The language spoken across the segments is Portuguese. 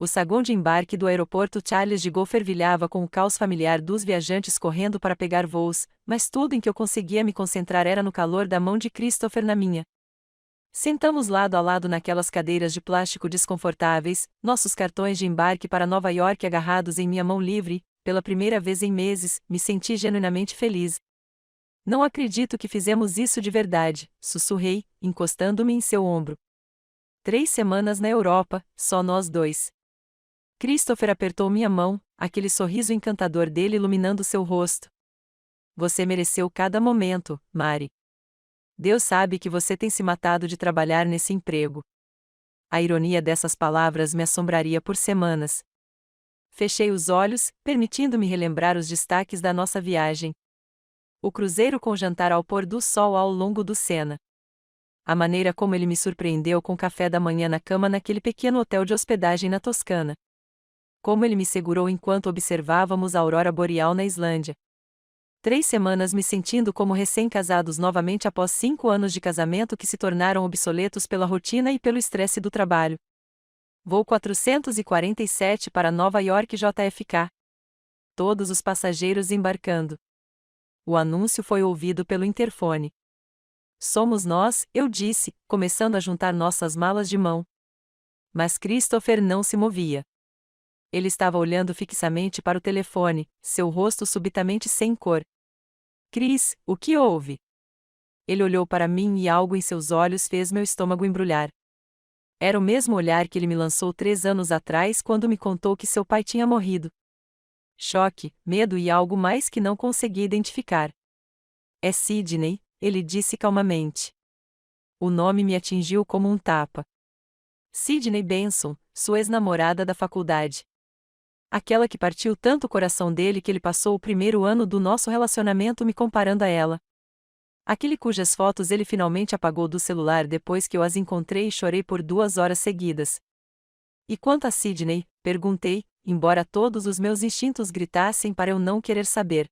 O saguão de embarque do aeroporto Charles de Gaulle fervilhava com o caos familiar dos viajantes correndo para pegar voos, mas tudo em que eu conseguia me concentrar era no calor da mão de Christopher na minha. Sentamos lado a lado naquelas cadeiras de plástico desconfortáveis, nossos cartões de embarque para Nova York agarrados em minha mão livre. Pela primeira vez em meses, me senti genuinamente feliz. Não acredito que fizemos isso de verdade, sussurrei, encostando-me em seu ombro. 3 semanas na Europa, só nós dois. Christopher apertou minha mão, aquele sorriso encantador dele iluminando seu rosto. Você mereceu cada momento, Mari. Deus sabe que você tem se matado de trabalhar nesse emprego. A ironia dessas palavras me assombraria por semanas. Fechei os olhos, permitindo-me relembrar os destaques da nossa viagem. O cruzeiro com jantar ao pôr do sol ao longo do Sena. A maneira como ele me surpreendeu com café da manhã na cama naquele pequeno hotel de hospedagem na Toscana. Como ele me segurou enquanto observávamos a aurora boreal na Islândia. 3 semanas me sentindo como recém-casados novamente após 5 anos de casamento que se tornaram obsoletos pela rotina e pelo estresse do trabalho. Voo 447 para Nova York JFK. Todos os passageiros embarcando. O anúncio foi ouvido pelo interfone. Somos nós, eu disse, começando a juntar nossas malas de mão. Mas Christopher não se movia. Ele estava olhando fixamente para o telefone, seu rosto subitamente sem cor. Chris, o que houve? Ele olhou para mim e algo em seus olhos fez meu estômago embrulhar. Era o mesmo olhar que ele me lançou 3 anos atrás quando me contou que seu pai tinha morrido. Choque, medo e algo mais que não consegui identificar. É Sidney, ele disse calmamente. O nome me atingiu como um tapa. Sidney Benson, sua ex-namorada da faculdade. Aquela que partiu tanto o coração dele que ele passou o primeiro ano do nosso relacionamento me comparando a ela. Aquele cujas fotos ele finalmente apagou do celular depois que eu as encontrei e chorei por 2 horas seguidas. E quanto a Sidney, perguntei, embora todos os meus instintos gritassem para eu não querer saber.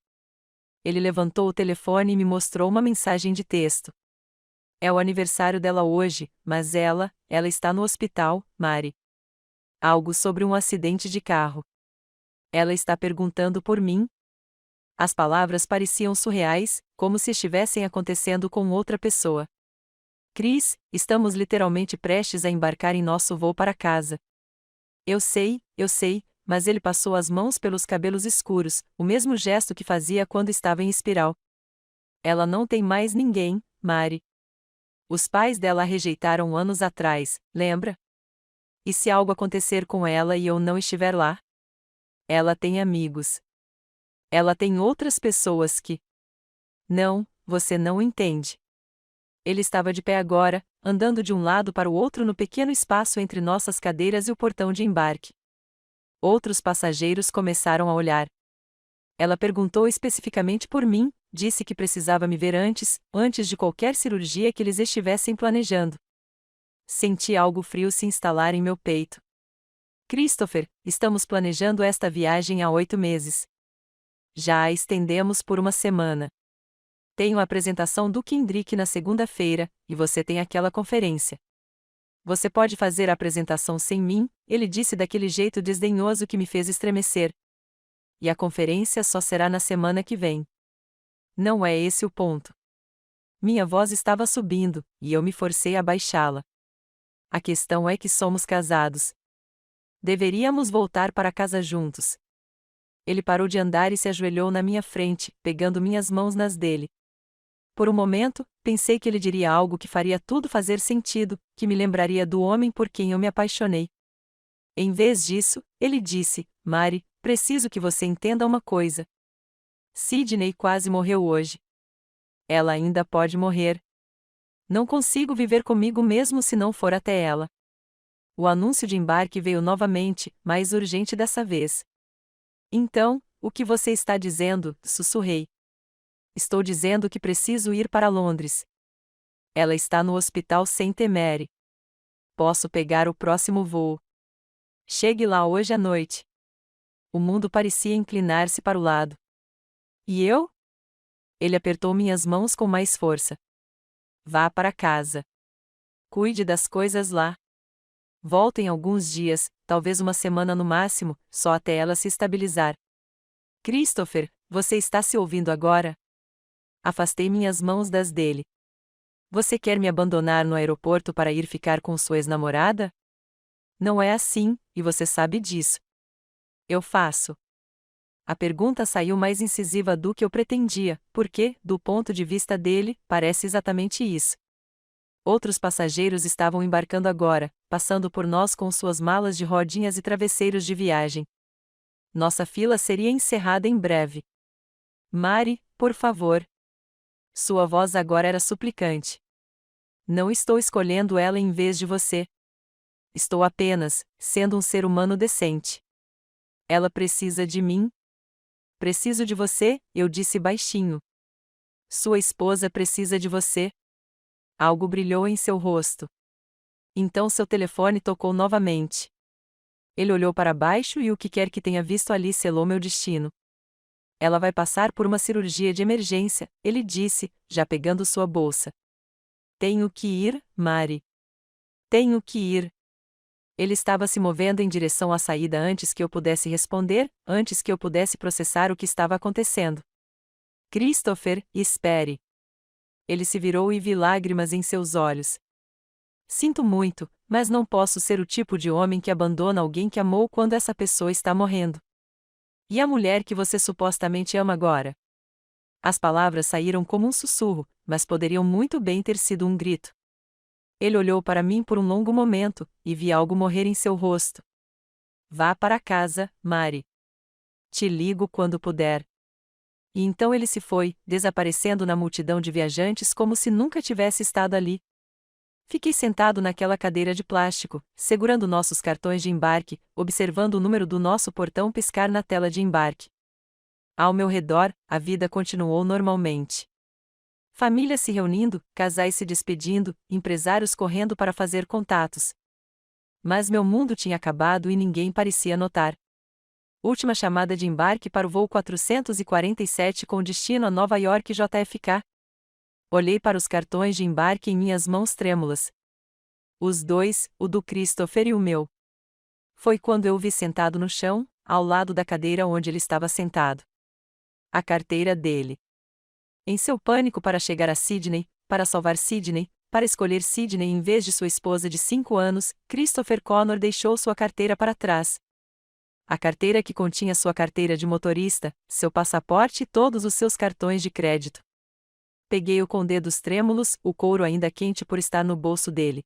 Ele levantou o telefone e me mostrou uma mensagem de texto. É o aniversário dela hoje, mas ela está no hospital, Mari. Algo sobre um acidente de carro. Ela está perguntando por mim? As palavras pareciam surreais, como se estivessem acontecendo com outra pessoa. Chris, estamos literalmente prestes a embarcar em nosso voo para casa. Eu sei, mas ele passou as mãos pelos cabelos escuros, o mesmo gesto que fazia quando estava em espiral. Ela não tem mais ninguém, Mari. Os pais dela a rejeitaram anos atrás, lembra? E se algo acontecer com ela e eu não estiver lá? Ela tem amigos. Ela tem outras pessoas que... Não, você não entende. Ele estava de pé agora, andando de um lado para o outro no pequeno espaço entre nossas cadeiras e o portão de embarque. Outros passageiros começaram a olhar. Ela perguntou especificamente por mim, disse que precisava me ver antes de qualquer cirurgia que eles estivessem planejando. Senti algo frio se instalar em meu peito. Christopher, estamos planejando esta viagem há 8 meses. Já a estendemos por 1 semana. Tenho a apresentação do Kendrick na segunda-feira, e você tem aquela conferência. Você pode fazer a apresentação sem mim, ele disse daquele jeito desdenhoso que me fez estremecer. E a conferência só será na semana que vem. Não é esse o ponto. Minha voz estava subindo, e eu me forcei a baixá-la. A questão é que somos casados. Deveríamos voltar para casa juntos. Ele parou de andar e se ajoelhou na minha frente, pegando minhas mãos nas dele. Por um momento, pensei que ele diria algo que faria tudo fazer sentido, que me lembraria do homem por quem eu me apaixonei. Em vez disso, ele disse, Mari, preciso que você entenda uma coisa. Sidney quase morreu hoje. Ela ainda pode morrer. Não consigo viver comigo mesmo se não for até ela. O anúncio de embarque veio novamente, mais urgente dessa vez. Então, o que você está dizendo? Sussurrei. Estou dizendo que preciso ir para Londres. Ela está no hospital Saint Mary. Posso pegar o próximo voo. Chegue lá hoje à noite. O mundo parecia inclinar-se para o lado. E eu? Ele apertou minhas mãos com mais força. Vá para casa. Cuide das coisas lá. Volto em alguns dias, talvez uma semana no máximo, só até ela se estabilizar. Christopher, você está se ouvindo agora? Afastei minhas mãos das dele. Você quer me abandonar no aeroporto para ir ficar com sua ex-namorada? Não é assim, e você sabe disso. Eu faço. A pergunta saiu mais incisiva do que eu pretendia, porque, do ponto de vista dele, parece exatamente isso. Outros passageiros estavam embarcando agora, passando por nós com suas malas de rodinhas e travesseiros de viagem. Nossa fila seria encerrada em breve. Mari, por favor. Sua voz agora era suplicante. Não estou escolhendo ela em vez de você. Estou apenas sendo um ser humano decente. Ela precisa de mim. Preciso de você, eu disse baixinho. Sua esposa precisa de você. Algo brilhou em seu rosto. Então seu telefone tocou novamente. Ele olhou para baixo e o que quer que tenha visto ali selou meu destino. Ela vai passar por uma cirurgia de emergência, ele disse, já pegando sua bolsa. Tenho que ir, Mari. Tenho que ir. Ele estava se movendo em direção à saída antes que eu pudesse responder, antes que eu pudesse processar o que estava acontecendo. Christopher, espere. Ele se virou e vi lágrimas em seus olhos. Sinto muito, mas não posso ser o tipo de homem que abandona alguém que amou quando essa pessoa está morrendo. E a mulher que você supostamente ama agora? As palavras saíram como um sussurro, mas poderiam muito bem ter sido um grito. Ele olhou para mim por um longo momento, e vi algo morrer em seu rosto. Vá para casa, Mari. Te ligo quando puder. E então ele se foi, desaparecendo na multidão de viajantes como se nunca tivesse estado ali. Fiquei sentado naquela cadeira de plástico, segurando nossos cartões de embarque, observando o número do nosso portão piscar na tela de embarque. Ao meu redor, a vida continuou normalmente. Famílias se reunindo, casais se despedindo, empresários correndo para fazer contatos. Mas meu mundo tinha acabado e ninguém parecia notar. Última chamada de embarque para o voo 447 com destino a Nova York JFK. Olhei para os cartões de embarque em minhas mãos trêmulas. Os dois, o do Christopher e o meu. Foi quando eu o vi sentado no chão, ao lado da cadeira onde ele estava sentado. A carteira dele. Em seu pânico para chegar a Sydney, para salvar Sydney, para escolher Sydney em vez de sua esposa de 5 anos, Christopher Connor deixou sua carteira para trás. A carteira que continha sua carteira de motorista, seu passaporte e todos os seus cartões de crédito. Peguei-o com dedos trêmulos, o couro ainda quente por estar no bolso dele.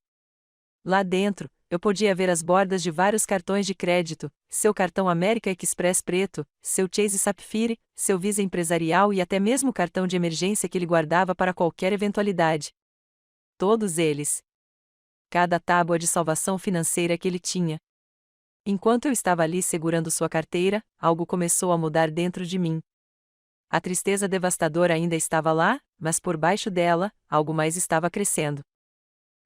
Lá dentro, eu podia ver as bordas de vários cartões de crédito, seu cartão American Express preto, seu Chase Sapphire, seu Visa empresarial e até mesmo o cartão de emergência que ele guardava para qualquer eventualidade. Todos eles. Cada tábua de salvação financeira que ele tinha. Enquanto eu estava ali segurando sua carteira, algo começou a mudar dentro de mim. A tristeza devastadora ainda estava lá, mas por baixo dela, algo mais estava crescendo.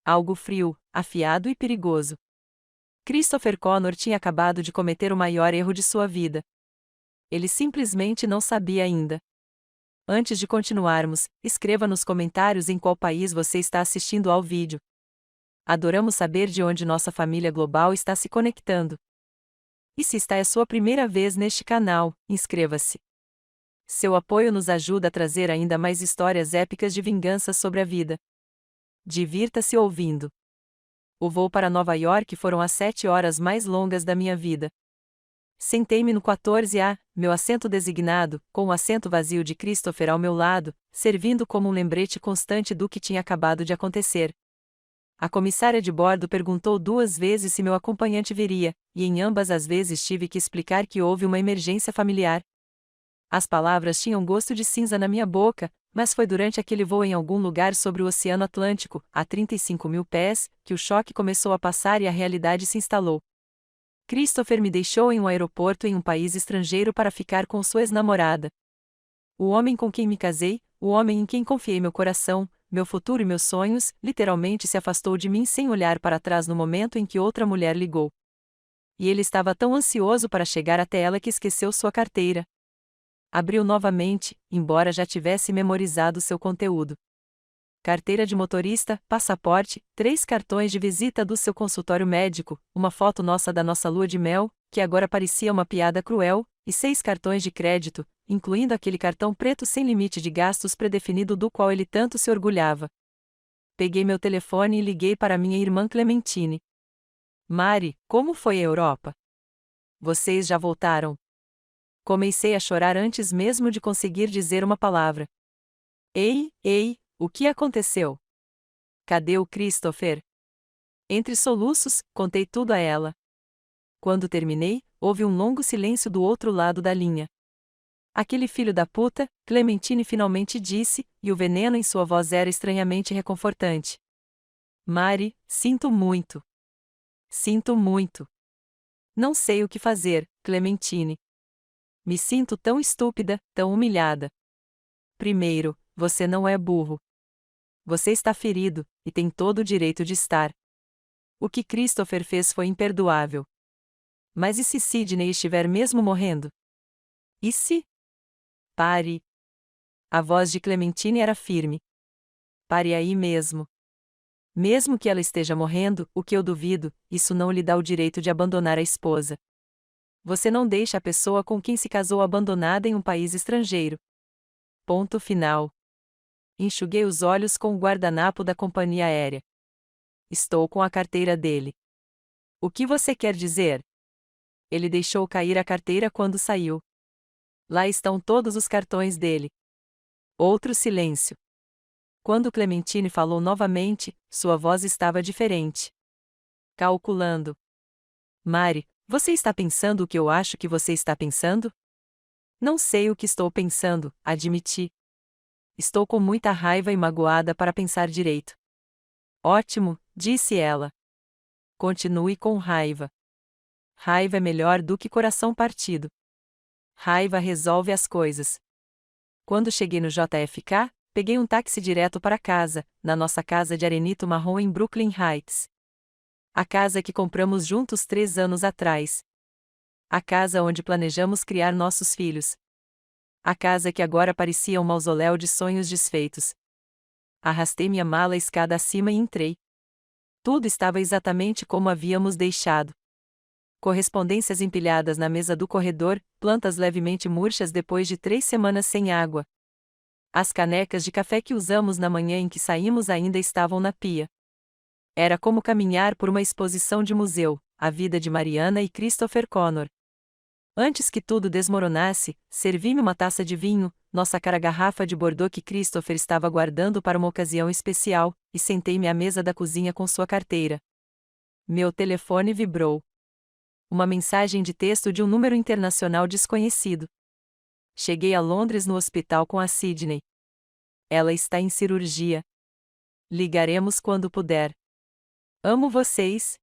Algo frio, afiado e perigoso. Christopher Connor tinha acabado de cometer o maior erro de sua vida. Ele simplesmente não sabia ainda. Antes de continuarmos, escreva nos comentários em qual país você está assistindo ao vídeo. Adoramos saber de onde nossa família global está se conectando. E se esta é a sua primeira vez neste canal, inscreva-se. Seu apoio nos ajuda a trazer ainda mais histórias épicas de vingança sobre a vida. Divirta-se ouvindo. O voo para Nova York foram as 7 horas mais longas da minha vida. Sentei-me no 14A, meu assento designado, com o assento vazio de Christopher ao meu lado, servindo como um lembrete constante do que tinha acabado de acontecer. A comissária de bordo perguntou 2 vezes se meu acompanhante viria, e em ambas as vezes tive que explicar que houve uma emergência familiar. As palavras tinham gosto de cinza na minha boca, mas foi durante aquele voo em algum lugar sobre o Oceano Atlântico, a 35.000 pés, que o choque começou a passar e a realidade se instalou. Christopher me deixou em um aeroporto em um país estrangeiro para ficar com sua ex-namorada. O homem com quem me casei, o homem em quem confiei meu coração, meu futuro e meus sonhos, literalmente se afastou de mim sem olhar para trás no momento em que outra mulher ligou. E ele estava tão ansioso para chegar até ela que esqueceu sua carteira. Abriu novamente, embora já tivesse memorizado seu conteúdo. carteira de motorista, passaporte, 3 cartões de visita do seu consultório médico, uma foto nossa da nossa lua de mel, que agora parecia uma piada cruel, e 6 cartões de crédito, incluindo aquele cartão preto sem limite de gastos predefinido do qual ele tanto se orgulhava. Peguei meu telefone e liguei para minha irmã Clementine. Mari, como foi a Europa? Vocês já voltaram? Comecei a chorar antes mesmo de conseguir dizer uma palavra. Ei, o que aconteceu? Cadê o Christopher? Entre soluços, contei tudo a ela. Quando terminei, houve um longo silêncio do outro lado da linha. Aquele filho da puta, Clementine finalmente disse, e o veneno em sua voz era estranhamente reconfortante. Mari, sinto muito. Sinto muito. Não sei o que fazer, Clementine. Me sinto tão estúpida, tão humilhada. Primeiro, você não é burro. Você está ferido, e tem todo o direito de estar. O que Christopher fez foi imperdoável. Mas e se Sidney estiver mesmo morrendo? E se? Pare. A voz de Clementine era firme. Pare aí mesmo. Mesmo que ela esteja morrendo, o que eu duvido, isso não lhe dá o direito de abandonar a esposa. Você não deixa a pessoa com quem se casou abandonada em um país estrangeiro. Ponto final. Enxuguei os olhos com o guardanapo da companhia aérea. Estou com a carteira dele. O que você quer dizer? Ele deixou cair a carteira quando saiu. Lá estão todos os cartões dele. Outro silêncio. Quando Clementine falou novamente, sua voz estava diferente. Calculando. Mari, você está pensando o que eu acho que você está pensando? Não sei o que estou pensando, admiti. Estou com muita raiva e magoada para pensar direito. Ótimo, disse ela. Continue com raiva. Raiva é melhor do que coração partido. Raiva resolve as coisas. Quando cheguei no JFK, peguei um táxi direto para casa, na nossa casa de arenito marrom em Brooklyn Heights. A casa que compramos juntos 3 anos atrás. A casa onde planejamos criar nossos filhos. A casa que agora parecia um mausoléu de sonhos desfeitos. Arrastei minha mala escada acima e entrei. Tudo estava exatamente como havíamos deixado. Correspondências empilhadas na mesa do corredor, plantas levemente murchas depois de 3 semanas sem água. As canecas de café que usamos na manhã em que saímos ainda estavam na pia. Era como caminhar por uma exposição de museu, a vida de Mariana e Christopher Connor. Antes que tudo desmoronasse, servi-me uma taça de vinho, nossa cara garrafa de Bordeaux que Christopher estava guardando para uma ocasião especial, e sentei-me à mesa da cozinha com sua carteira. Meu telefone vibrou. Uma mensagem de texto de um número internacional desconhecido. Cheguei a Londres no hospital com a Sidney. Ela está em cirurgia. Ligaremos quando puder. Amo vocês.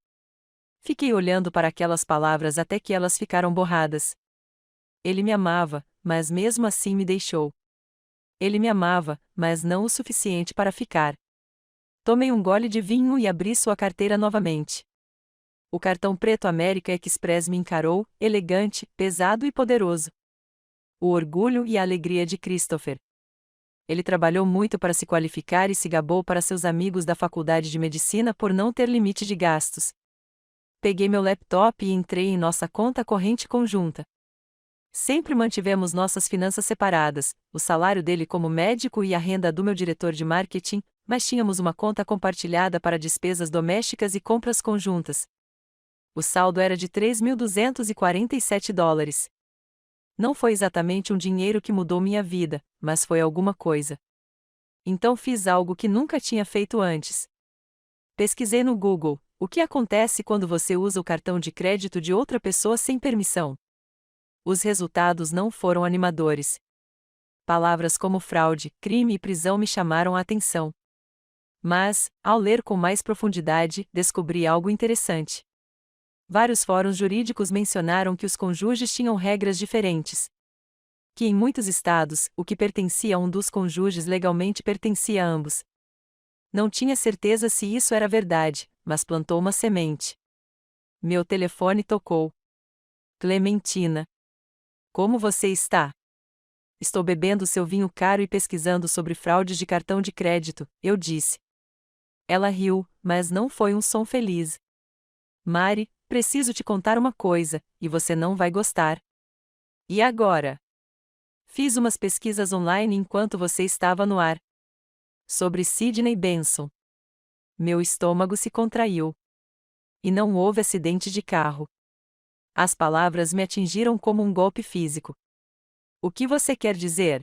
Fiquei olhando para aquelas palavras até que elas ficaram borradas. Ele me amava, mas mesmo assim me deixou. Ele me amava, mas não o suficiente para ficar. Tomei um gole de vinho e abri sua carteira novamente. O cartão preto América Express me encarou, elegante, pesado e poderoso. O orgulho e a alegria de Christopher. Ele trabalhou muito para se qualificar e se gabou para seus amigos da faculdade de medicina por não ter limite de gastos. Peguei meu laptop e entrei em nossa conta corrente conjunta. Sempre mantivemos nossas finanças separadas, o salário dele como médico e a renda do meu diretor de marketing, mas tínhamos uma conta compartilhada para despesas domésticas e compras conjuntas. O saldo era de $3.247. Não foi exatamente um dinheiro que mudou minha vida, mas foi alguma coisa. Então fiz algo que nunca tinha feito antes. Pesquisei no Google: o que acontece quando você usa o cartão de crédito de outra pessoa sem permissão? Os resultados não foram animadores. Palavras como fraude, crime e prisão me chamaram a atenção. Mas, ao ler com mais profundidade, descobri algo interessante. Vários fóruns jurídicos mencionaram que os cônjuges tinham regras diferentes. Que em muitos estados, o que pertencia a um dos cônjuges legalmente pertencia a ambos. Não tinha certeza se isso era verdade, mas plantou uma semente. Meu telefone tocou. Clementina. Como você está? Estou bebendo seu vinho caro e pesquisando sobre fraudes de cartão de crédito, eu disse. Ela riu, mas não foi um som feliz. Mari, preciso te contar uma coisa, e você não vai gostar. E agora? Fiz umas pesquisas online enquanto você estava no ar. Sobre Sidney Benson. Meu estômago se contraiu. E não houve acidente de carro. As palavras me atingiram como um golpe físico. O que você quer dizer?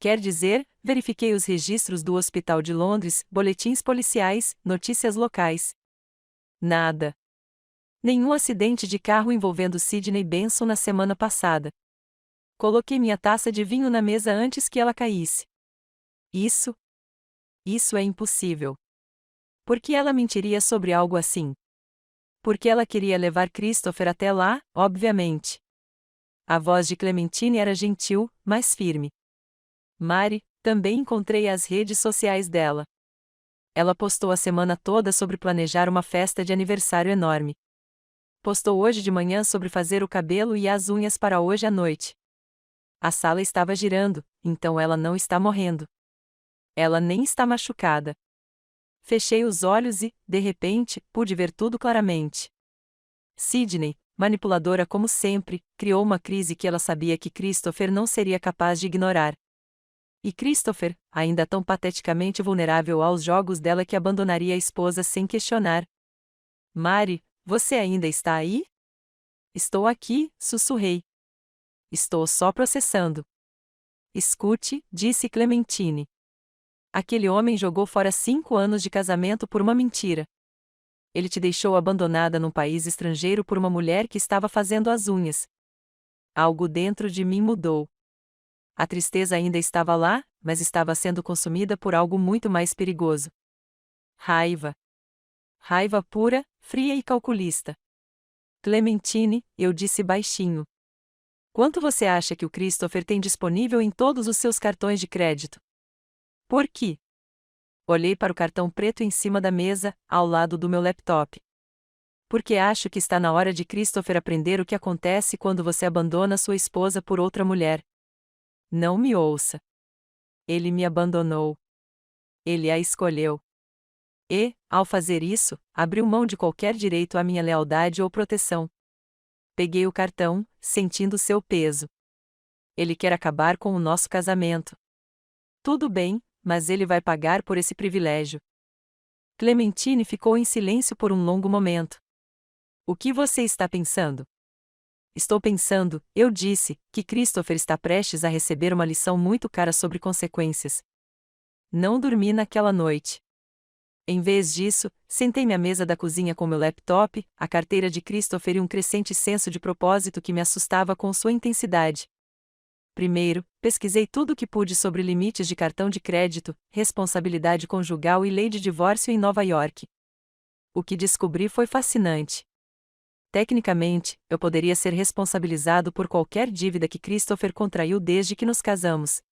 Quer dizer, verifiquei os registros do Hospital de Londres, boletins policiais, notícias locais. Nada. Nenhum acidente de carro envolvendo Sidney Benson na semana passada. Coloquei minha taça de vinho na mesa antes que ela caísse. Isso é impossível. Por que ela mentiria sobre algo assim? Porque ela queria levar Christopher até lá, obviamente. A voz de Clementine era gentil, mas firme. Mari, também encontrei as redes sociais dela. Ela postou a semana toda sobre planejar uma festa de aniversário enorme. Postou hoje de manhã sobre fazer o cabelo e as unhas para hoje à noite. A sala estava girando, então ela não está morrendo. Ela nem está machucada. Fechei os olhos e, de repente, pude ver tudo claramente. Sidney, manipuladora como sempre, criou uma crise que ela sabia que Christopher não seria capaz de ignorar. E Christopher, ainda tão pateticamente vulnerável aos jogos dela que abandonaria a esposa sem questionar. Mari, você ainda está aí? Estou aqui, sussurrei. Estou só processando. Escute, disse Clementine. Aquele homem jogou fora 5 anos de casamento por uma mentira. Ele te deixou abandonada num país estrangeiro por uma mulher que estava fazendo as unhas. Algo dentro de mim mudou. A tristeza ainda estava lá, mas estava sendo consumida por algo muito mais perigoso. Raiva. Raiva pura, fria e calculista. Clementine, eu disse baixinho. Quanto você acha que o Christopher tem disponível em todos os seus cartões de crédito? Por quê? Olhei para o cartão preto em cima da mesa, ao lado do meu laptop. Porque acho que está na hora de Christopher aprender o que acontece quando você abandona sua esposa por outra mulher. Não me ouça. Ele me abandonou. Ele a escolheu. E, ao fazer isso, abriu mão de qualquer direito à minha lealdade ou proteção. Peguei o cartão, sentindo seu peso. Ele quer acabar com o nosso casamento. Tudo bem, mas ele vai pagar por esse privilégio. Clementine ficou em silêncio por um longo momento. O que você está pensando? Estou pensando, eu disse, que Christopher está prestes a receber uma lição muito cara sobre consequências. Não dormi naquela noite. Em vez disso, sentei-me à mesa da cozinha com meu laptop, a carteira de Christopher e um crescente senso de propósito que me assustava com sua intensidade. Primeiro, pesquisei tudo o que pude sobre limites de cartão de crédito, responsabilidade conjugal e lei de divórcio em Nova York. O que descobri foi fascinante. Tecnicamente, eu poderia ser responsabilizado por qualquer dívida que Christopher contraiu desde que nos casamos.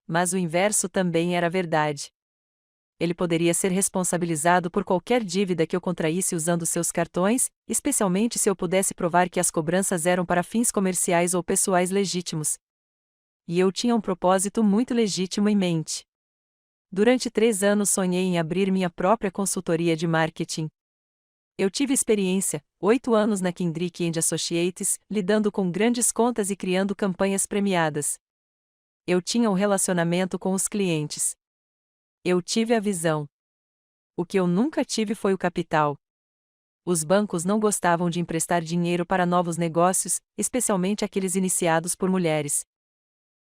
Mas o inverso também era verdade. Ele poderia ser responsabilizado por qualquer dívida que eu contraísse usando seus cartões, especialmente se eu pudesse provar que as cobranças eram para fins comerciais ou pessoais legítimos. E eu tinha um propósito muito legítimo em mente. Durante 3 anos sonhei em abrir minha própria consultoria de marketing. Eu tive experiência, 8 anos na Kendrick & Associates, lidando com grandes contas e criando campanhas premiadas. Eu tinha um relacionamento com os clientes. Eu tive a visão. O que eu nunca tive foi o capital. Os bancos não gostavam de emprestar dinheiro para novos negócios, especialmente aqueles iniciados por mulheres.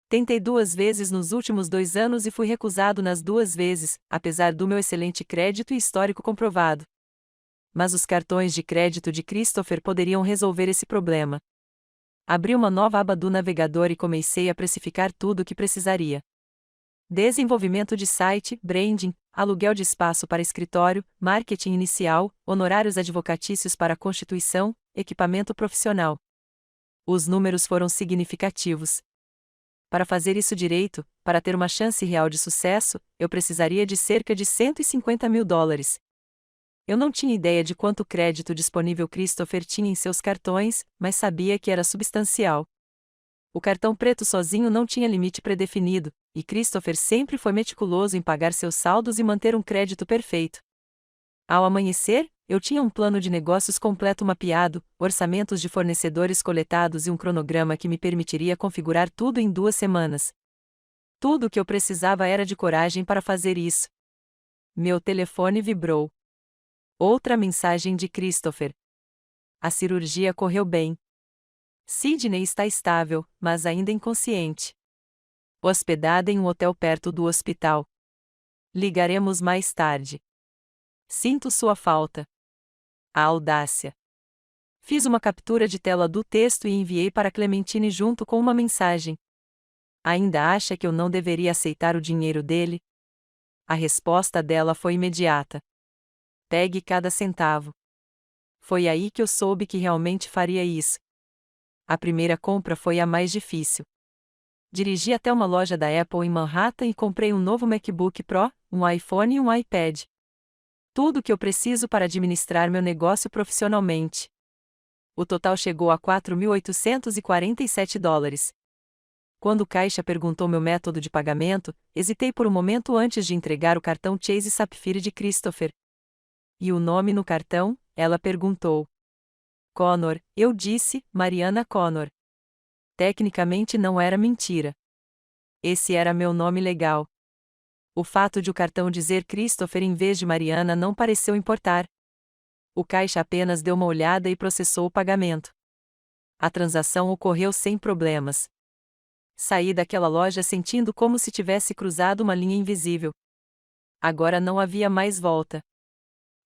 Tentei 2 vezes nos últimos 2 anos e fui recusado nas 2 vezes, apesar do meu excelente crédito e histórico comprovado. Mas os cartões de crédito de Christopher poderiam resolver esse problema. Abri uma nova aba do navegador e comecei a precificar tudo o que precisaria. Desenvolvimento de site, branding, aluguel de espaço para escritório, marketing inicial, honorários advocatícios para a constituição, equipamento profissional. Os números foram significativos. Para fazer isso direito, para ter uma chance real de sucesso, eu precisaria de cerca de $150 mil. Eu não tinha ideia de quanto crédito disponível Christopher tinha em seus cartões, mas sabia que era substancial. O cartão preto sozinho não tinha limite predefinido, e Christopher sempre foi meticuloso em pagar seus saldos e manter um crédito perfeito. Ao amanhecer, eu tinha um plano de negócios completo mapeado, orçamentos de fornecedores coletados e um cronograma que me permitiria configurar tudo em 2 semanas. Tudo o que eu precisava era de coragem para fazer isso. Meu telefone vibrou. Outra mensagem de Christopher. A cirurgia correu bem. Sydney está estável, mas ainda inconsciente. Hospedada em um hotel perto do hospital. Ligaremos mais tarde. Sinto sua falta. A audácia. Fiz uma captura de tela do texto e enviei para Clementine junto com uma mensagem. Ainda acha que eu não deveria aceitar o dinheiro dele? A resposta dela foi imediata. Pegue cada centavo. Foi aí que eu soube que realmente faria isso. A primeira compra foi a mais difícil. Dirigi até uma loja da Apple em Manhattan e comprei um novo MacBook Pro, um iPhone e um iPad. Tudo o que eu preciso para administrar meu negócio profissionalmente. O total chegou a $4.847. Quando o caixa perguntou meu método de pagamento, hesitei por um momento antes de entregar o cartão Chase Sapphire de Christopher. E o nome no cartão? Ela perguntou. Connor, eu disse, Mariana Connor. Tecnicamente não era mentira. Esse era meu nome legal. O fato de o cartão dizer Christopher em vez de Mariana não pareceu importar. O caixa apenas deu uma olhada e processou o pagamento. A transação ocorreu sem problemas. Saí daquela loja sentindo como se tivesse cruzado uma linha invisível. Agora não havia mais volta.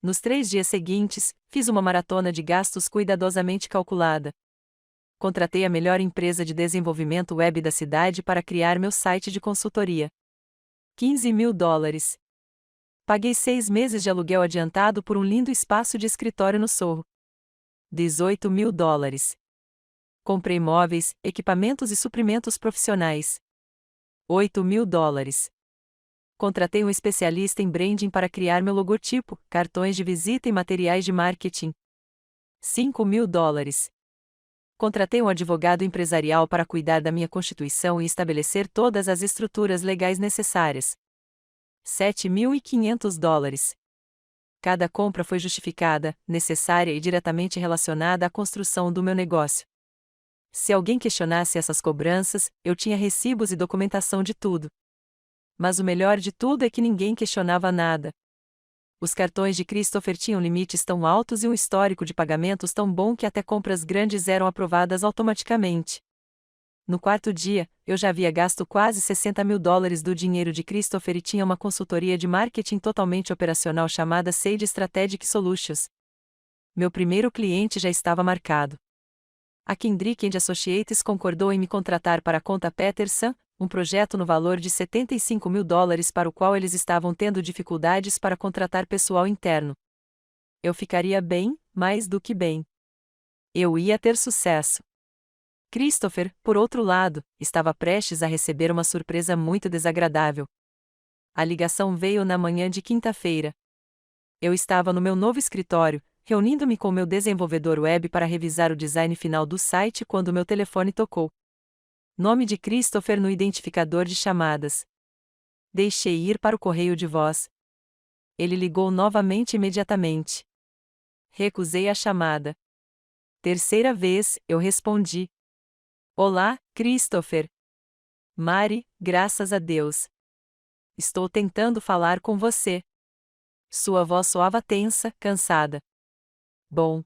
Nos 3 dias seguintes, fiz uma maratona de gastos cuidadosamente calculada. Contratei a melhor empresa de desenvolvimento web da cidade para criar meu site de consultoria. $15.000. Paguei 6 meses de aluguel adiantado por um lindo espaço de escritório no Sorro. $18.000. Comprei móveis, equipamentos e suprimentos profissionais. $8.000. Contratei um especialista em branding para criar meu logotipo, cartões de visita e materiais de marketing. $5.000. Contratei um advogado empresarial para cuidar da minha constituição e estabelecer todas as estruturas legais necessárias. $7.500. Cada compra foi justificada, necessária e diretamente relacionada à construção do meu negócio. Se alguém questionasse essas cobranças, eu tinha recibos e documentação de tudo. Mas o melhor de tudo é que ninguém questionava nada. Os cartões de Christopher tinham limites tão altos e um histórico de pagamentos tão bom que até compras grandes eram aprovadas automaticamente. No 4º dia, eu já havia gasto quase $60.000 do dinheiro de Christopher e tinha uma consultoria de marketing totalmente operacional chamada Sage Strategic Solutions. Meu primeiro cliente já estava marcado. A Kendrick & Associates concordou em me contratar para a conta Peterson, um projeto no valor de $75.000 para o qual eles estavam tendo dificuldades para contratar pessoal interno. Eu ficaria bem, mais do que bem. Eu ia ter sucesso. Christopher, por outro lado, estava prestes a receber uma surpresa muito desagradável. A ligação veio na manhã de quinta-feira. Eu estava no meu novo escritório, reunindo-me com meu desenvolvedor web para revisar o design final do site quando meu telefone tocou. Nome de Christopher no identificador de chamadas. Deixei ir para o correio de voz. Ele ligou novamente imediatamente. Recusei a chamada. Terceira vez, eu respondi. Olá, Christopher. Mari, graças a Deus. Estou tentando falar com você. Sua voz soava tensa, cansada. Bom.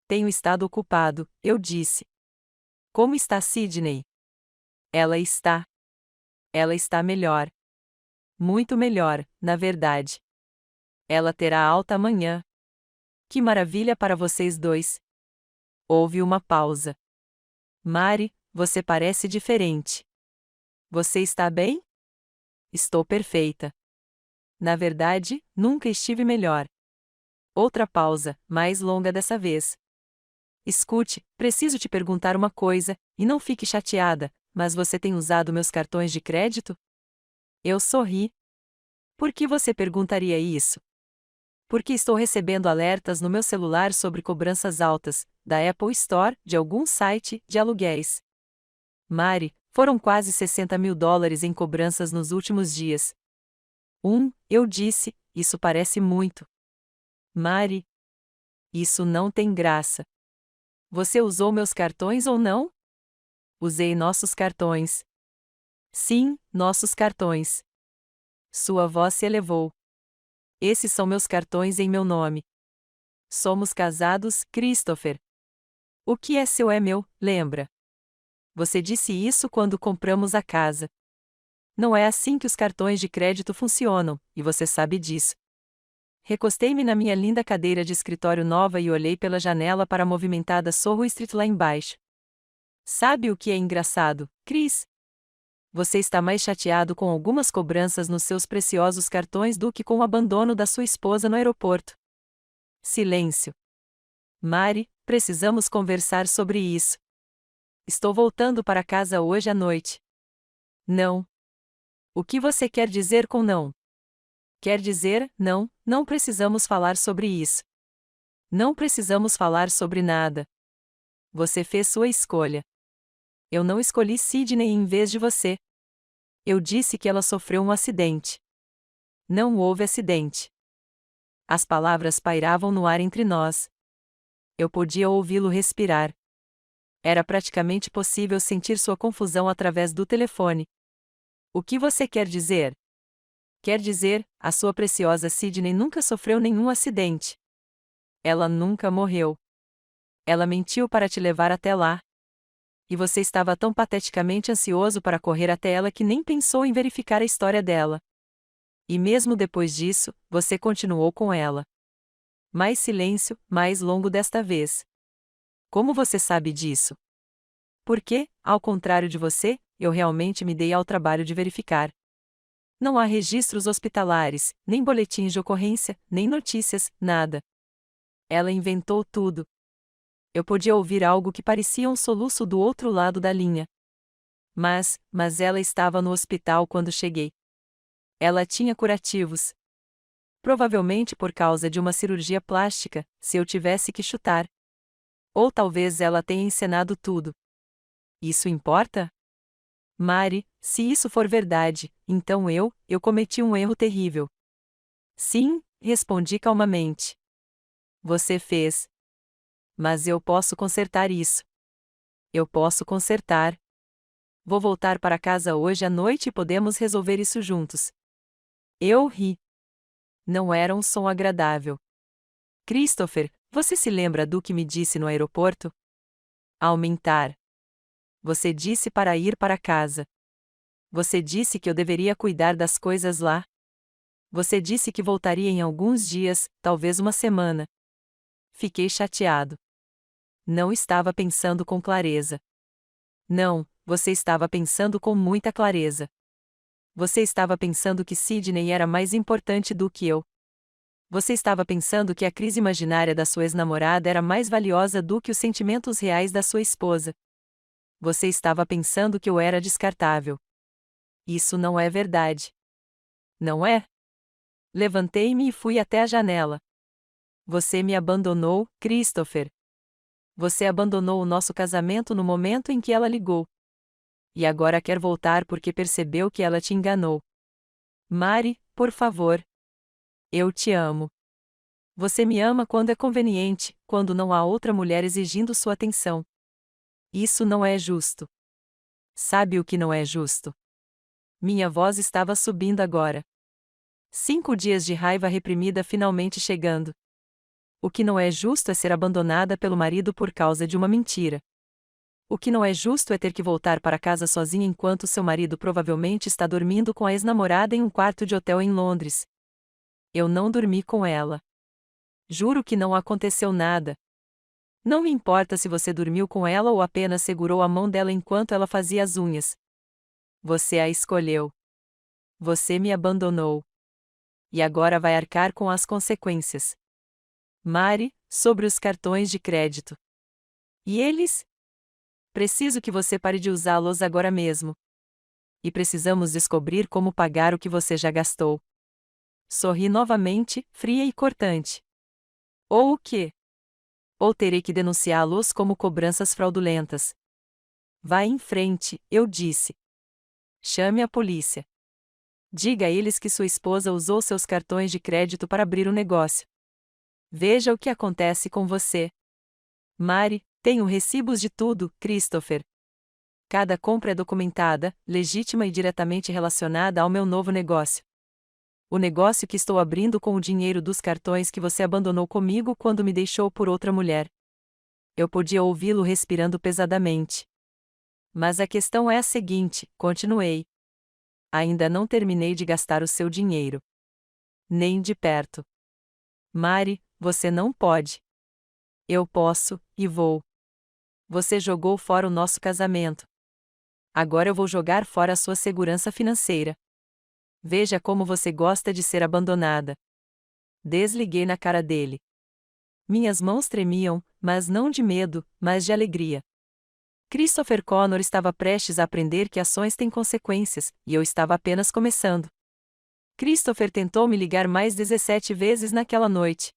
Tenho estado ocupado, eu disse. Como está Sydney? Ela está. Ela está melhor. Muito melhor, na verdade. Ela terá alta amanhã. Que maravilha para vocês dois. Houve uma pausa. Mari, você parece diferente. Você está bem? Estou perfeita. Na verdade, nunca estive melhor. Outra pausa, mais longa dessa vez. Escute, preciso te perguntar uma coisa, e não fique chateada, mas você tem usado meus cartões de crédito? Eu sorri. Por que você perguntaria isso? Porque estou recebendo alertas no meu celular sobre cobranças altas, da Apple Store, de algum site, de aluguéis. Mari, foram quase $60.000 em cobranças nos últimos dias. Eu disse, isso parece muito. Mari, isso não tem graça. Você usou meus cartões ou não? Usei nossos cartões. Sim, nossos cartões. Sua voz se elevou. Esses são meus cartões em meu nome. Somos casados, Christopher. O que é seu é meu, lembra? Você disse isso quando compramos a casa. Não é assim que os cartões de crédito funcionam, e você sabe disso. Recostei-me na minha linda cadeira de escritório nova e olhei pela janela para a movimentada Soho Street lá embaixo. Sabe o que é engraçado, Chris? Você está mais chateado com algumas cobranças nos seus preciosos cartões do que com o abandono da sua esposa no aeroporto. Silêncio. Mari, precisamos conversar sobre isso. Estou voltando para casa hoje à noite. Não. O que você quer dizer com não? Quer dizer, não precisamos falar sobre isso. Não precisamos falar sobre nada. Você fez sua escolha. Eu não escolhi Sydney em vez de você. Eu disse que ela sofreu um acidente. Não houve acidente. As palavras pairavam no ar entre nós. Eu podia ouvi-lo respirar. Era praticamente possível sentir sua confusão através do telefone. O que você quer dizer? Quer dizer, a sua preciosa Sydney nunca sofreu nenhum acidente. Ela nunca morreu. Ela mentiu para te levar até lá. E você estava tão pateticamente ansioso para correr até ela que nem pensou em verificar a história dela. E mesmo depois disso, você continuou com ela. Mais silêncio, mais longo desta vez. Como você sabe disso? Porque, ao contrário de você, eu realmente me dei ao trabalho de verificar. Não há registros hospitalares, nem boletins de ocorrência, nem notícias, nada. Ela inventou tudo. Eu podia ouvir algo que parecia um soluço do outro lado da linha. Mas ela estava no hospital quando cheguei. Ela tinha curativos. Provavelmente por causa de uma cirurgia plástica, se eu tivesse que chutar. Ou talvez ela tenha encenado tudo. Isso importa? Mari, se isso for verdade, então eu cometi um erro terrível. Sim, respondi calmamente. Você fez. Mas eu posso consertar isso. Eu posso consertar. Vou voltar para casa hoje à noite e podemos resolver isso juntos. Eu ri. Não era um som agradável. Christopher, você se lembra do que me disse no aeroporto? Aumentar. Você disse para ir para casa. Você disse que eu deveria cuidar das coisas lá. Você disse que voltaria em alguns dias, talvez uma semana. Fiquei chateado. Não estava pensando com clareza. Não, você estava pensando com muita clareza. Você estava pensando que Sydney era mais importante do que eu. Você estava pensando que a crise imaginária da sua ex-namorada era mais valiosa do que os sentimentos reais da sua esposa. Você estava pensando que eu era descartável. Isso não é verdade. Não é? Levantei-me e fui até a janela. Você me abandonou, Christopher. Você abandonou o nosso casamento no momento em que ela ligou. E agora quer voltar porque percebeu que ela te enganou. Mari, por favor. Eu te amo. Você me ama quando é conveniente, quando não há outra mulher exigindo sua atenção. Isso não é justo. Sabe o que não é justo? Minha voz estava subindo agora. 5 dias de raiva reprimida finalmente chegando. O que não é justo é ser abandonada pelo marido por causa de uma mentira. O que não é justo é ter que voltar para casa sozinha enquanto seu marido provavelmente está dormindo com a ex-namorada em um quarto de hotel em Londres. Eu não dormi com ela. Juro que não aconteceu nada. Não me importa se você dormiu com ela ou apenas segurou a mão dela enquanto ela fazia as unhas. Você a escolheu. Você me abandonou. E agora vai arcar com as consequências. Mari, sobre os cartões de crédito. E eles? Preciso que você pare de usá-los agora mesmo. E precisamos descobrir como pagar o que você já gastou. Sorri novamente, fria e cortante. Ou o quê? Ou terei que denunciá-los como cobranças fraudulentas. Vá em frente, eu disse. Chame a polícia. Diga a eles que sua esposa usou seus cartões de crédito para abrir o negócio. Veja o que acontece com você. Mari, tenho recibos de tudo, Christopher. Cada compra é documentada, legítima e diretamente relacionada ao meu novo negócio. O negócio que estou abrindo com o dinheiro dos cartões que você abandonou comigo quando me deixou por outra mulher. Eu podia ouvi-lo respirando pesadamente. Mas a questão é a seguinte, continuei. Ainda não terminei de gastar o seu dinheiro. Nem de perto. Mari, você não pode. Eu posso, e vou. Você jogou fora o nosso casamento. Agora eu vou jogar fora a sua segurança financeira. Veja como você gosta de ser abandonada. Desliguei na cara dele. Minhas mãos tremiam, mas não de medo, mas de alegria. Christopher Connor estava prestes a aprender que ações têm consequências, e eu estava apenas começando. Christopher tentou me ligar mais 17 vezes naquela noite.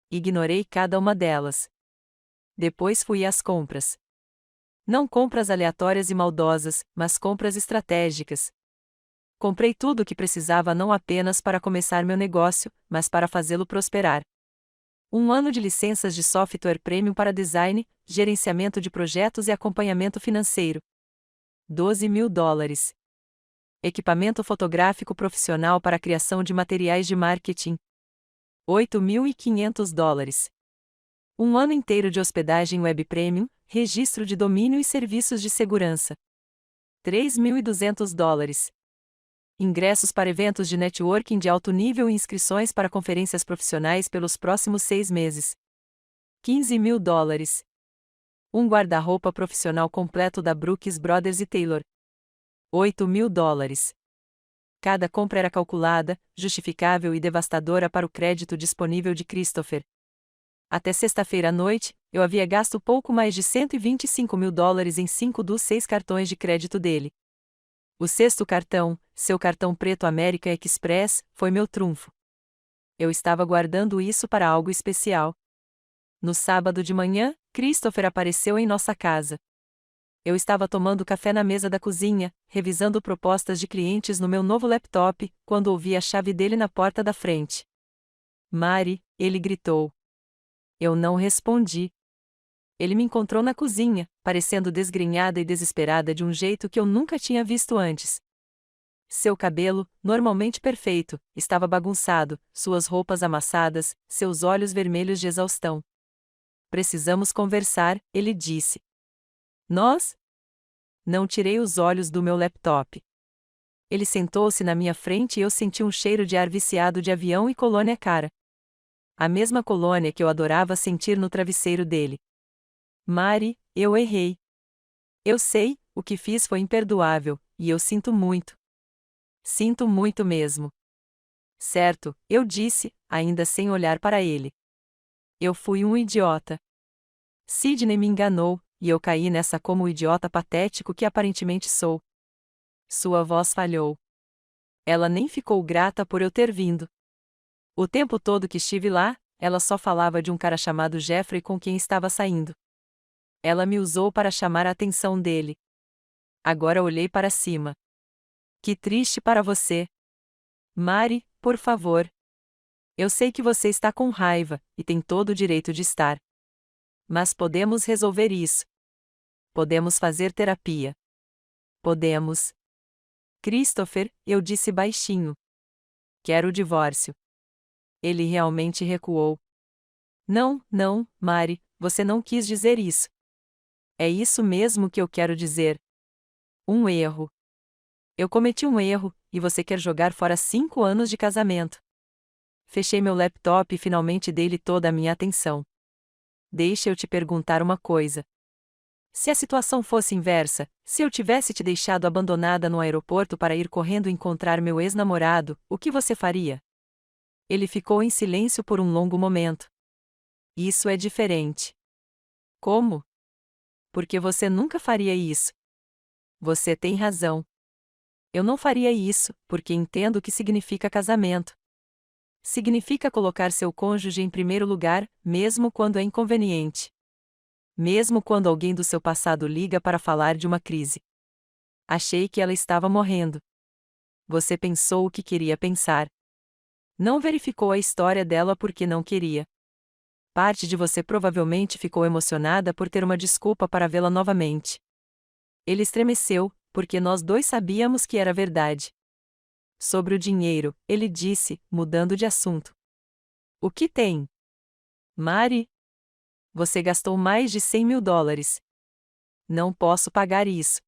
Ignorei cada uma delas. Depois fui às compras. Não compras aleatórias e maldosas, mas compras estratégicas. Comprei tudo o que precisava não apenas para começar meu negócio, mas para fazê-lo prosperar. 1 ano de licenças de software premium para design, gerenciamento de projetos e acompanhamento financeiro. $12.000. Equipamento fotográfico profissional para a criação de materiais de marketing. $8.500. 1 ano inteiro de hospedagem web premium, registro de domínio e serviços de segurança. $3.200. Ingressos para eventos de networking de alto nível e inscrições para conferências profissionais pelos próximos 6 meses. $15.000. Um guarda-roupa profissional completo da Brooks Brothers e Taylor. $8.000. Cada compra era calculada, justificável e devastadora para o crédito disponível de Christopher. Até sexta-feira à noite, eu havia gasto pouco mais de $125.000 em 5 dos 6 cartões de crédito dele. O 6º cartão, seu cartão preto American Express, foi meu trunfo. Eu estava guardando isso para algo especial. No sábado de manhã, Christopher apareceu em nossa casa. Eu estava tomando café na mesa da cozinha, revisando propostas de clientes no meu novo laptop, quando ouvi a chave dele na porta da frente. Mari, ele gritou. Eu não respondi. Ele me encontrou na cozinha, parecendo desgrenhada e desesperada de um jeito que eu nunca tinha visto antes. Seu cabelo, normalmente perfeito, estava bagunçado, suas roupas amassadas, seus olhos vermelhos de exaustão. Precisamos conversar, ele disse. Nós? Não tirei os olhos do meu laptop. Ele sentou-se na minha frente e eu senti um cheiro de ar viciado de avião e colônia cara. A mesma colônia que eu adorava sentir no travesseiro dele. Mari, eu errei. Eu sei, o que fiz foi imperdoável, e eu sinto muito. Sinto muito mesmo. Certo, eu disse, ainda sem olhar para ele. Eu fui um idiota. Sidney me enganou, e eu caí nessa como o idiota patético que aparentemente sou. Sua voz falhou. Ela nem ficou grata por eu ter vindo. O tempo todo que estive lá, ela só falava de um cara chamado Jeffrey com quem estava saindo. Ela me usou para chamar a atenção dele. Agora olhei para cima. Que triste para você. Mari, por favor. Eu sei que você está com raiva, e tem todo o direito de estar. Mas podemos resolver isso. Podemos fazer terapia. Podemos. Christopher, eu disse baixinho. Quero o divórcio. Ele realmente recuou. Não, não, Mari, você não quis dizer isso. É isso mesmo que eu quero dizer. Um erro. Eu cometi um erro, e você quer jogar fora 5 anos de casamento. Fechei meu laptop e finalmente dei-lhe toda a minha atenção. Deixa eu te perguntar uma coisa. Se a situação fosse inversa, se eu tivesse te deixado abandonada no aeroporto para ir correndo encontrar meu ex-namorado, o que você faria? Ele ficou em silêncio por um longo momento. Isso é diferente. Como? Porque você nunca faria isso. Você tem razão. Eu não faria isso, porque entendo o que significa casamento. Significa colocar seu cônjuge em primeiro lugar, mesmo quando é inconveniente. Mesmo quando alguém do seu passado liga para falar de uma crise. Achei que ela estava morrendo. Você pensou o que queria pensar. Não verificou a história dela porque não queria. Parte de você provavelmente ficou emocionada por ter uma desculpa para vê-la novamente. Ele estremeceu, porque nós dois sabíamos que era verdade. Sobre o dinheiro, ele disse, mudando de assunto. O que tem? Mari? Você gastou mais de $100.000. Não posso pagar isso.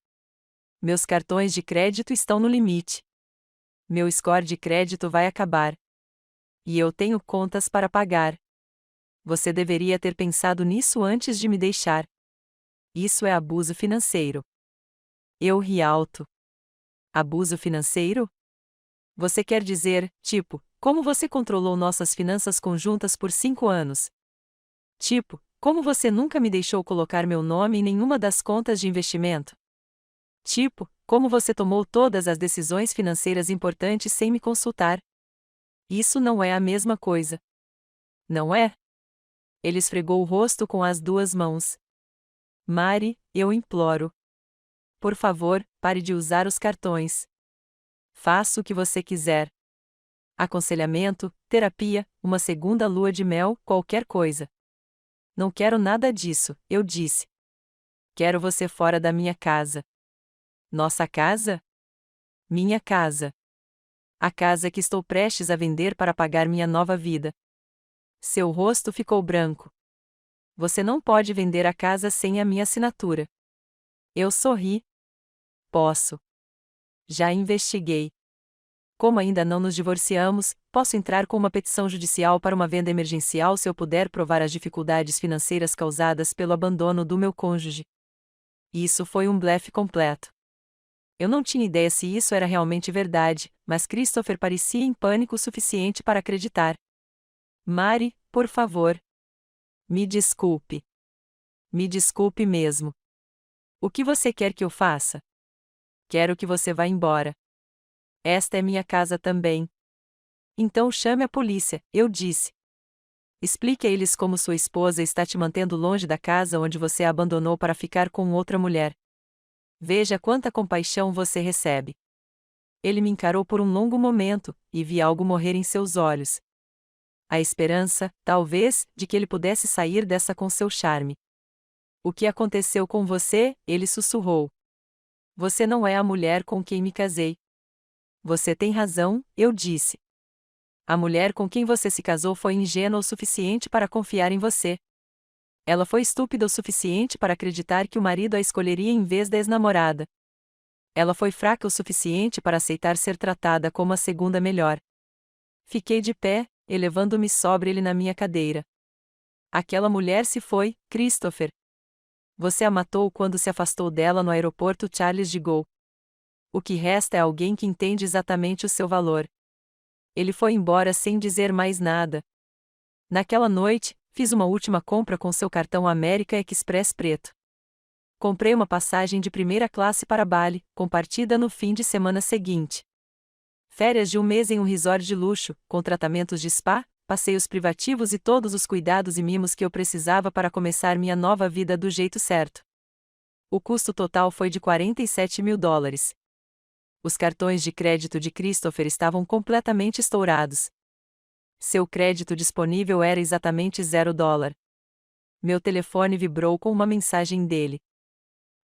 Meus cartões de crédito estão no limite. Meu score de crédito vai acabar. E eu tenho contas para pagar. Você deveria ter pensado nisso antes de me deixar. Isso é abuso financeiro. Eu ri alto. Abuso financeiro? Você quer dizer, tipo, como você controlou nossas finanças conjuntas por 5 anos? Tipo, como você nunca me deixou colocar meu nome em nenhuma das contas de investimento? Tipo, como você tomou todas as decisões financeiras importantes sem me consultar? Isso não é a mesma coisa. Não é? Ele esfregou o rosto com as duas mãos. Mari, eu imploro. Por favor, pare de usar os cartões. Faça o que você quiser. Aconselhamento, terapia, uma segunda lua de mel, qualquer coisa. Não quero nada disso, eu disse. Quero você fora da minha casa. Nossa casa? Minha casa. A casa que estou prestes a vender para pagar minha nova vida. Seu rosto ficou branco. Você não pode vender a casa sem a minha assinatura. Eu sorri. Posso. Já investiguei. Como ainda não nos divorciamos, posso entrar com uma petição judicial para uma venda emergencial se eu puder provar as dificuldades financeiras causadas pelo abandono do meu cônjuge. Isso foi um blefe completo. Eu não tinha ideia se isso era realmente verdade, mas Christopher parecia em pânico o suficiente para acreditar. Mari, por favor. Me desculpe. Me desculpe mesmo. O que você quer que eu faça? Quero que você vá embora. Esta é minha casa também. Então chame a polícia, eu disse. Explique a eles como sua esposa está te mantendo longe da casa onde você a abandonou para ficar com outra mulher. Veja quanta compaixão você recebe. Ele me encarou por um longo momento, e vi algo morrer em seus olhos. A esperança, talvez, de que ele pudesse sair dessa com seu charme. O que aconteceu com você? Ele sussurrou. Você não é a mulher com quem me casei. Você tem razão, eu disse. A mulher com quem você se casou foi ingênua o suficiente para confiar em você. Ela foi estúpida o suficiente para acreditar que o marido a escolheria em vez da ex-namorada. Ela foi fraca o suficiente para aceitar ser tratada como a segunda melhor. Fiquei de pé, elevando-me sobre ele na minha cadeira. Aquela mulher se foi, Christopher. Você a matou quando se afastou dela no aeroporto Charles de Gaulle. O que resta é alguém que entende exatamente o seu valor. Ele foi embora sem dizer mais nada. Naquela noite, fiz uma última compra com seu cartão American Express preto. Comprei uma passagem de primeira classe para Bali, com partida no fim de semana seguinte. Férias de um mês em um resort de luxo, com tratamentos de spa, passeios privativos e todos os cuidados e mimos que eu precisava para começar minha nova vida do jeito certo. O custo total foi de $47.000. Os cartões de crédito de Christopher estavam completamente estourados. Seu crédito disponível era exatamente $0. Meu telefone vibrou com uma mensagem dele.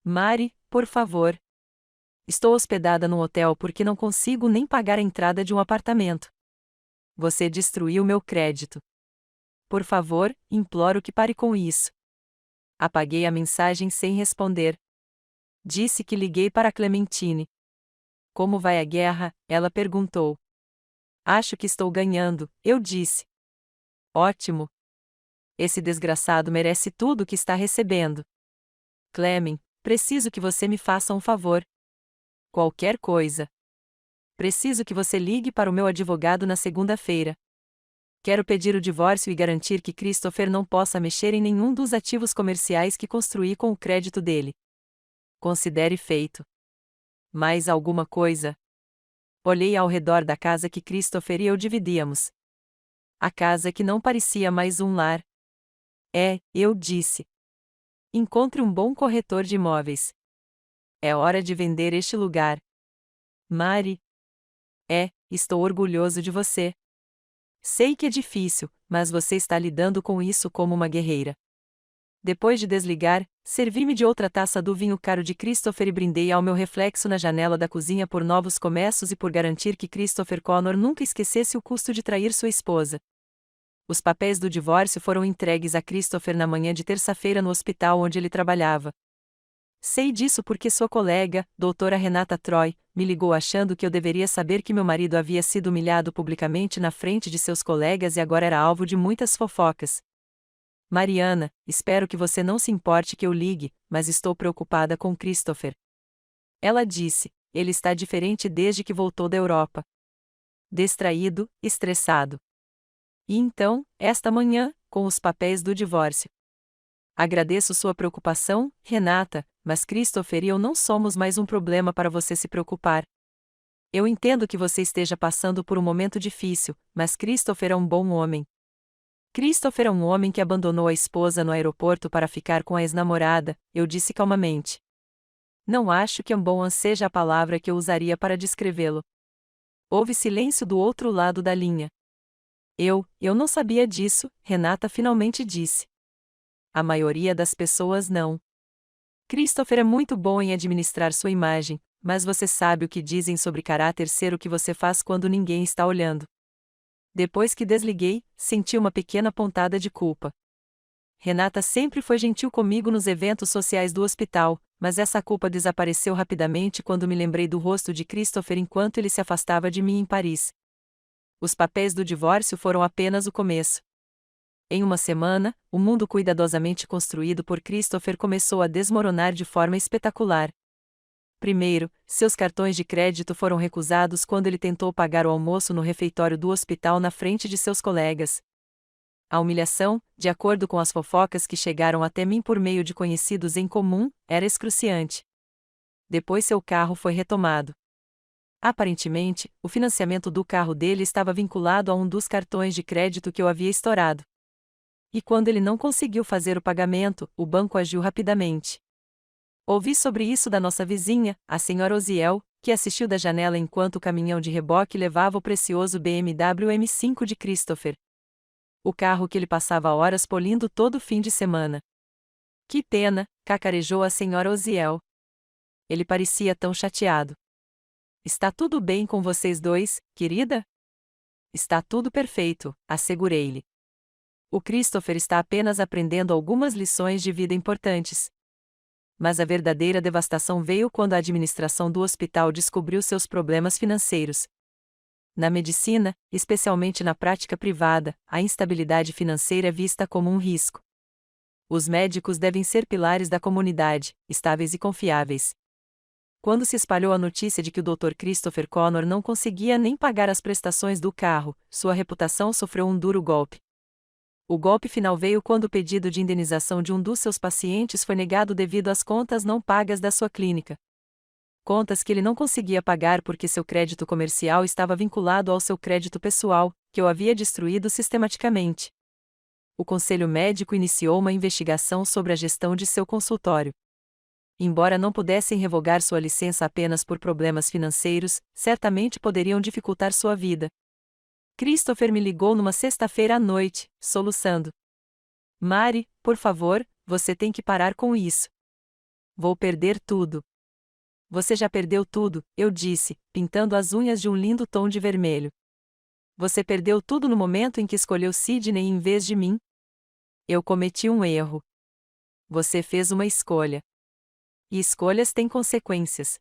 Mari, por favor. Estou hospedada num hotel porque não consigo nem pagar a entrada de um apartamento. Você destruiu meu crédito. Por favor, imploro que pare com isso. Apaguei a mensagem sem responder. Disse que liguei para Clementine. Como vai a guerra? Ela perguntou. Acho que estou ganhando, eu disse. Ótimo. Esse desgraçado merece tudo o que está recebendo. Clement, preciso que você me faça um favor. Qualquer coisa. Preciso que você ligue para o meu advogado na segunda-feira. Quero pedir o divórcio e garantir que Christopher não possa mexer em nenhum dos ativos comerciais que construí com o crédito dele. Considere feito. Mais alguma coisa? Olhei ao redor da casa que Christopher e eu dividíamos. A casa que não parecia mais um lar. Eu disse. encontre um bom corretor de imóveis. É hora de vender este lugar. Mari. Estou orgulhoso de você. Sei que é difícil, mas você está lidando com isso como uma guerreira. Depois de desligar, servi-me de outra taça do vinho caro de Christopher e brindei ao meu reflexo na janela da cozinha por novos começos e por garantir que Christopher Connor nunca esquecesse o custo de trair sua esposa. Os papéis do divórcio foram entregues a Christopher na manhã de terça-feira no hospital onde ele trabalhava. Sei disso porque sua colega, doutora Renata Troy, me ligou achando que eu deveria saber que meu marido havia sido humilhado publicamente na frente de seus colegas e agora era alvo de muitas fofocas. Mariana, espero que você não se importe que eu ligue, mas estou preocupada com Christopher. Ela disse, ele está diferente desde que voltou da Europa. Distraído, estressado. E então, esta manhã, com os papéis do divórcio. Agradeço sua preocupação, Renata, mas Christopher e eu não somos mais um problema para você se preocupar. Eu entendo que você esteja passando por um momento difícil, mas Christopher é um bom homem. Christopher é um homem que abandonou a esposa no aeroporto para ficar com a ex-namorada, eu disse calmamente. Não acho que bom seja a palavra que eu usaria para descrevê-lo. Houve silêncio do outro lado da linha. Eu não sabia disso, Renata finalmente disse. A maioria das pessoas não. Christopher é muito bom em administrar sua imagem, mas você sabe o que dizem sobre caráter ser o que você faz quando ninguém está olhando. Depois que desliguei, senti uma pequena pontada de culpa. Renata sempre foi gentil comigo nos eventos sociais do hospital, mas essa culpa desapareceu rapidamente quando me lembrei do rosto de Christopher enquanto ele se afastava de mim em Paris. Os papéis do divórcio foram apenas o começo. Em uma semana, o mundo cuidadosamente construído por Christopher começou a desmoronar de forma espetacular. Primeiro, seus cartões de crédito foram recusados quando ele tentou pagar o almoço no refeitório do hospital na frente de seus colegas. A humilhação, de acordo com as fofocas que chegaram até mim por meio de conhecidos em comum, era excruciante. Depois seu carro foi retomado. Aparentemente, o financiamento do carro dele estava vinculado a um dos cartões de crédito que eu havia estourado. E quando ele não conseguiu fazer o pagamento, o banco agiu rapidamente. Ouvi sobre isso da nossa vizinha, a senhora Oziel, que assistiu da janela enquanto o caminhão de reboque levava o precioso BMW M5 de Christopher. O carro que ele passava horas polindo todo fim de semana. Que pena, cacarejou a senhora Oziel. Ele parecia tão chateado. Está tudo bem com vocês dois, querida? Está tudo perfeito, assegurei-lhe. O Christopher está apenas aprendendo algumas lições de vida importantes. Mas a verdadeira devastação veio quando a administração do hospital descobriu seus problemas financeiros. Na medicina, especialmente na prática privada, a instabilidade financeira é vista como um risco. Os médicos devem ser pilares da comunidade, estáveis e confiáveis. Quando se espalhou a notícia de que o Dr. Christopher Connor não conseguia nem pagar as prestações do carro, sua reputação sofreu um duro golpe. O golpe final veio quando o pedido de indenização de um dos seus pacientes foi negado devido às contas não pagas da sua clínica. Contas que ele não conseguia pagar porque seu crédito comercial estava vinculado ao seu crédito pessoal, que eu havia destruído sistematicamente. O conselho médico iniciou uma investigação sobre a gestão de seu consultório. Embora não pudessem revogar sua licença apenas por problemas financeiros, certamente poderiam dificultar sua vida. Christopher me ligou numa sexta-feira à noite, soluçando. Mari, por favor, você tem que parar com isso. Vou perder tudo. Você já perdeu tudo, eu disse, pintando as unhas de um lindo tom de vermelho. Você perdeu tudo no momento em que escolheu Sidney em vez de mim? Eu cometi um erro. Você fez uma escolha. E escolhas têm consequências.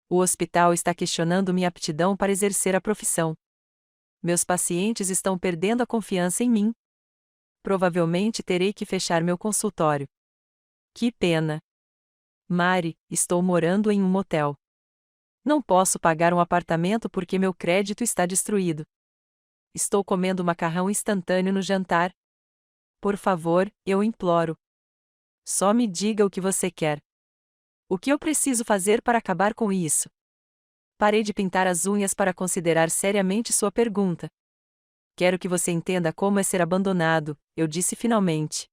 O hospital está questionando minha aptidão para exercer a profissão. Meus pacientes estão perdendo a confiança em mim. Provavelmente terei que fechar meu consultório. Que pena. Mari, estou morando em um motel. Não posso pagar um apartamento porque meu crédito está destruído. Estou comendo macarrão instantâneo no jantar. Por favor, eu imploro. Só me diga o que você quer. O que eu preciso fazer para acabar com isso? Parei de pintar as unhas para considerar seriamente sua pergunta. Quero que você entenda como é ser abandonado, eu disse finalmente.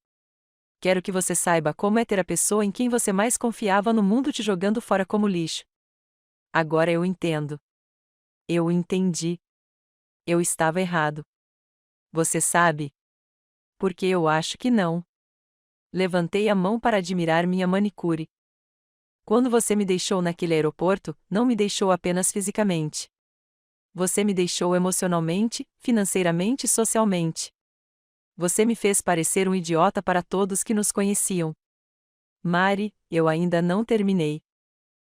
quero que você saiba como é ter a pessoa em quem você mais confiava no mundo te jogando fora como lixo. Agora eu entendo. Eu entendi. Eu estava errado. Você sabe? Porque eu acho que não. Levantei a mão para admirar minha manicure. Quando você me deixou naquele aeroporto, não me deixou apenas fisicamente. Você me deixou emocionalmente, financeiramente e socialmente. Você me fez parecer um idiota para todos que nos conheciam. Mari, eu ainda não terminei.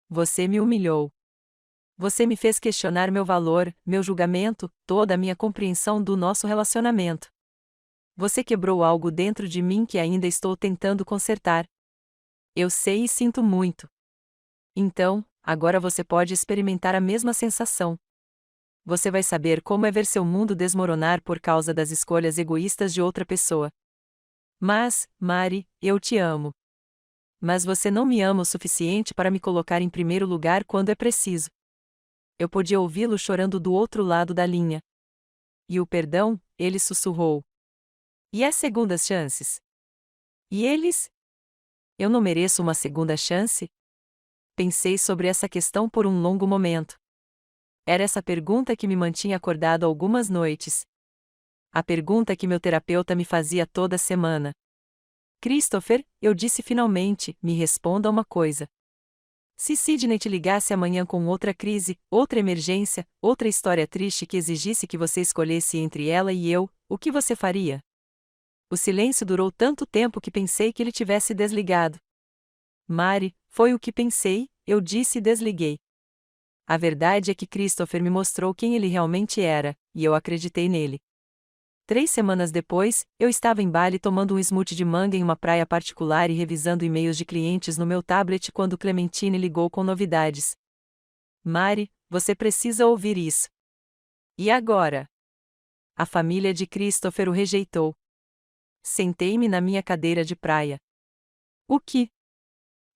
Você me humilhou. Você me fez questionar meu valor, meu julgamento, toda a minha compreensão do nosso relacionamento. Você quebrou algo dentro de mim que ainda estou tentando consertar. Eu sei e sinto muito. Então, agora você pode experimentar a mesma sensação. Você vai saber como é ver seu mundo desmoronar por causa das escolhas egoístas de outra pessoa. Mas, Mari, eu te amo. Mas você não me ama o suficiente para me colocar em primeiro lugar quando é preciso. Eu podia ouvi-lo chorando do outro lado da linha. E o perdão, ele sussurrou. E as segundas chances? E eles? Eu não mereço uma segunda chance? Pensei sobre essa questão por um longo momento. Era essa pergunta que me mantinha acordado algumas noites. A pergunta que meu terapeuta me fazia toda semana. Christopher, eu disse finalmente, me responda uma coisa. Se Sidney te ligasse amanhã com outra crise, outra emergência, outra história triste que exigisse que você escolhesse entre ela e eu, o que você faria? O silêncio durou tanto tempo que pensei que ele tivesse desligado. Mari, foi o que pensei, eu disse e desliguei. A verdade é que Christopher me mostrou quem ele realmente era, e eu acreditei nele. 3 semanas depois, eu estava em Bali tomando um smoothie de manga em uma praia particular e revisando e-mails de clientes no meu tablet quando Clementine ligou com novidades. Mari, você precisa ouvir isso. E agora? A família de Christopher o rejeitou. Sentei-me na minha cadeira de praia. O que?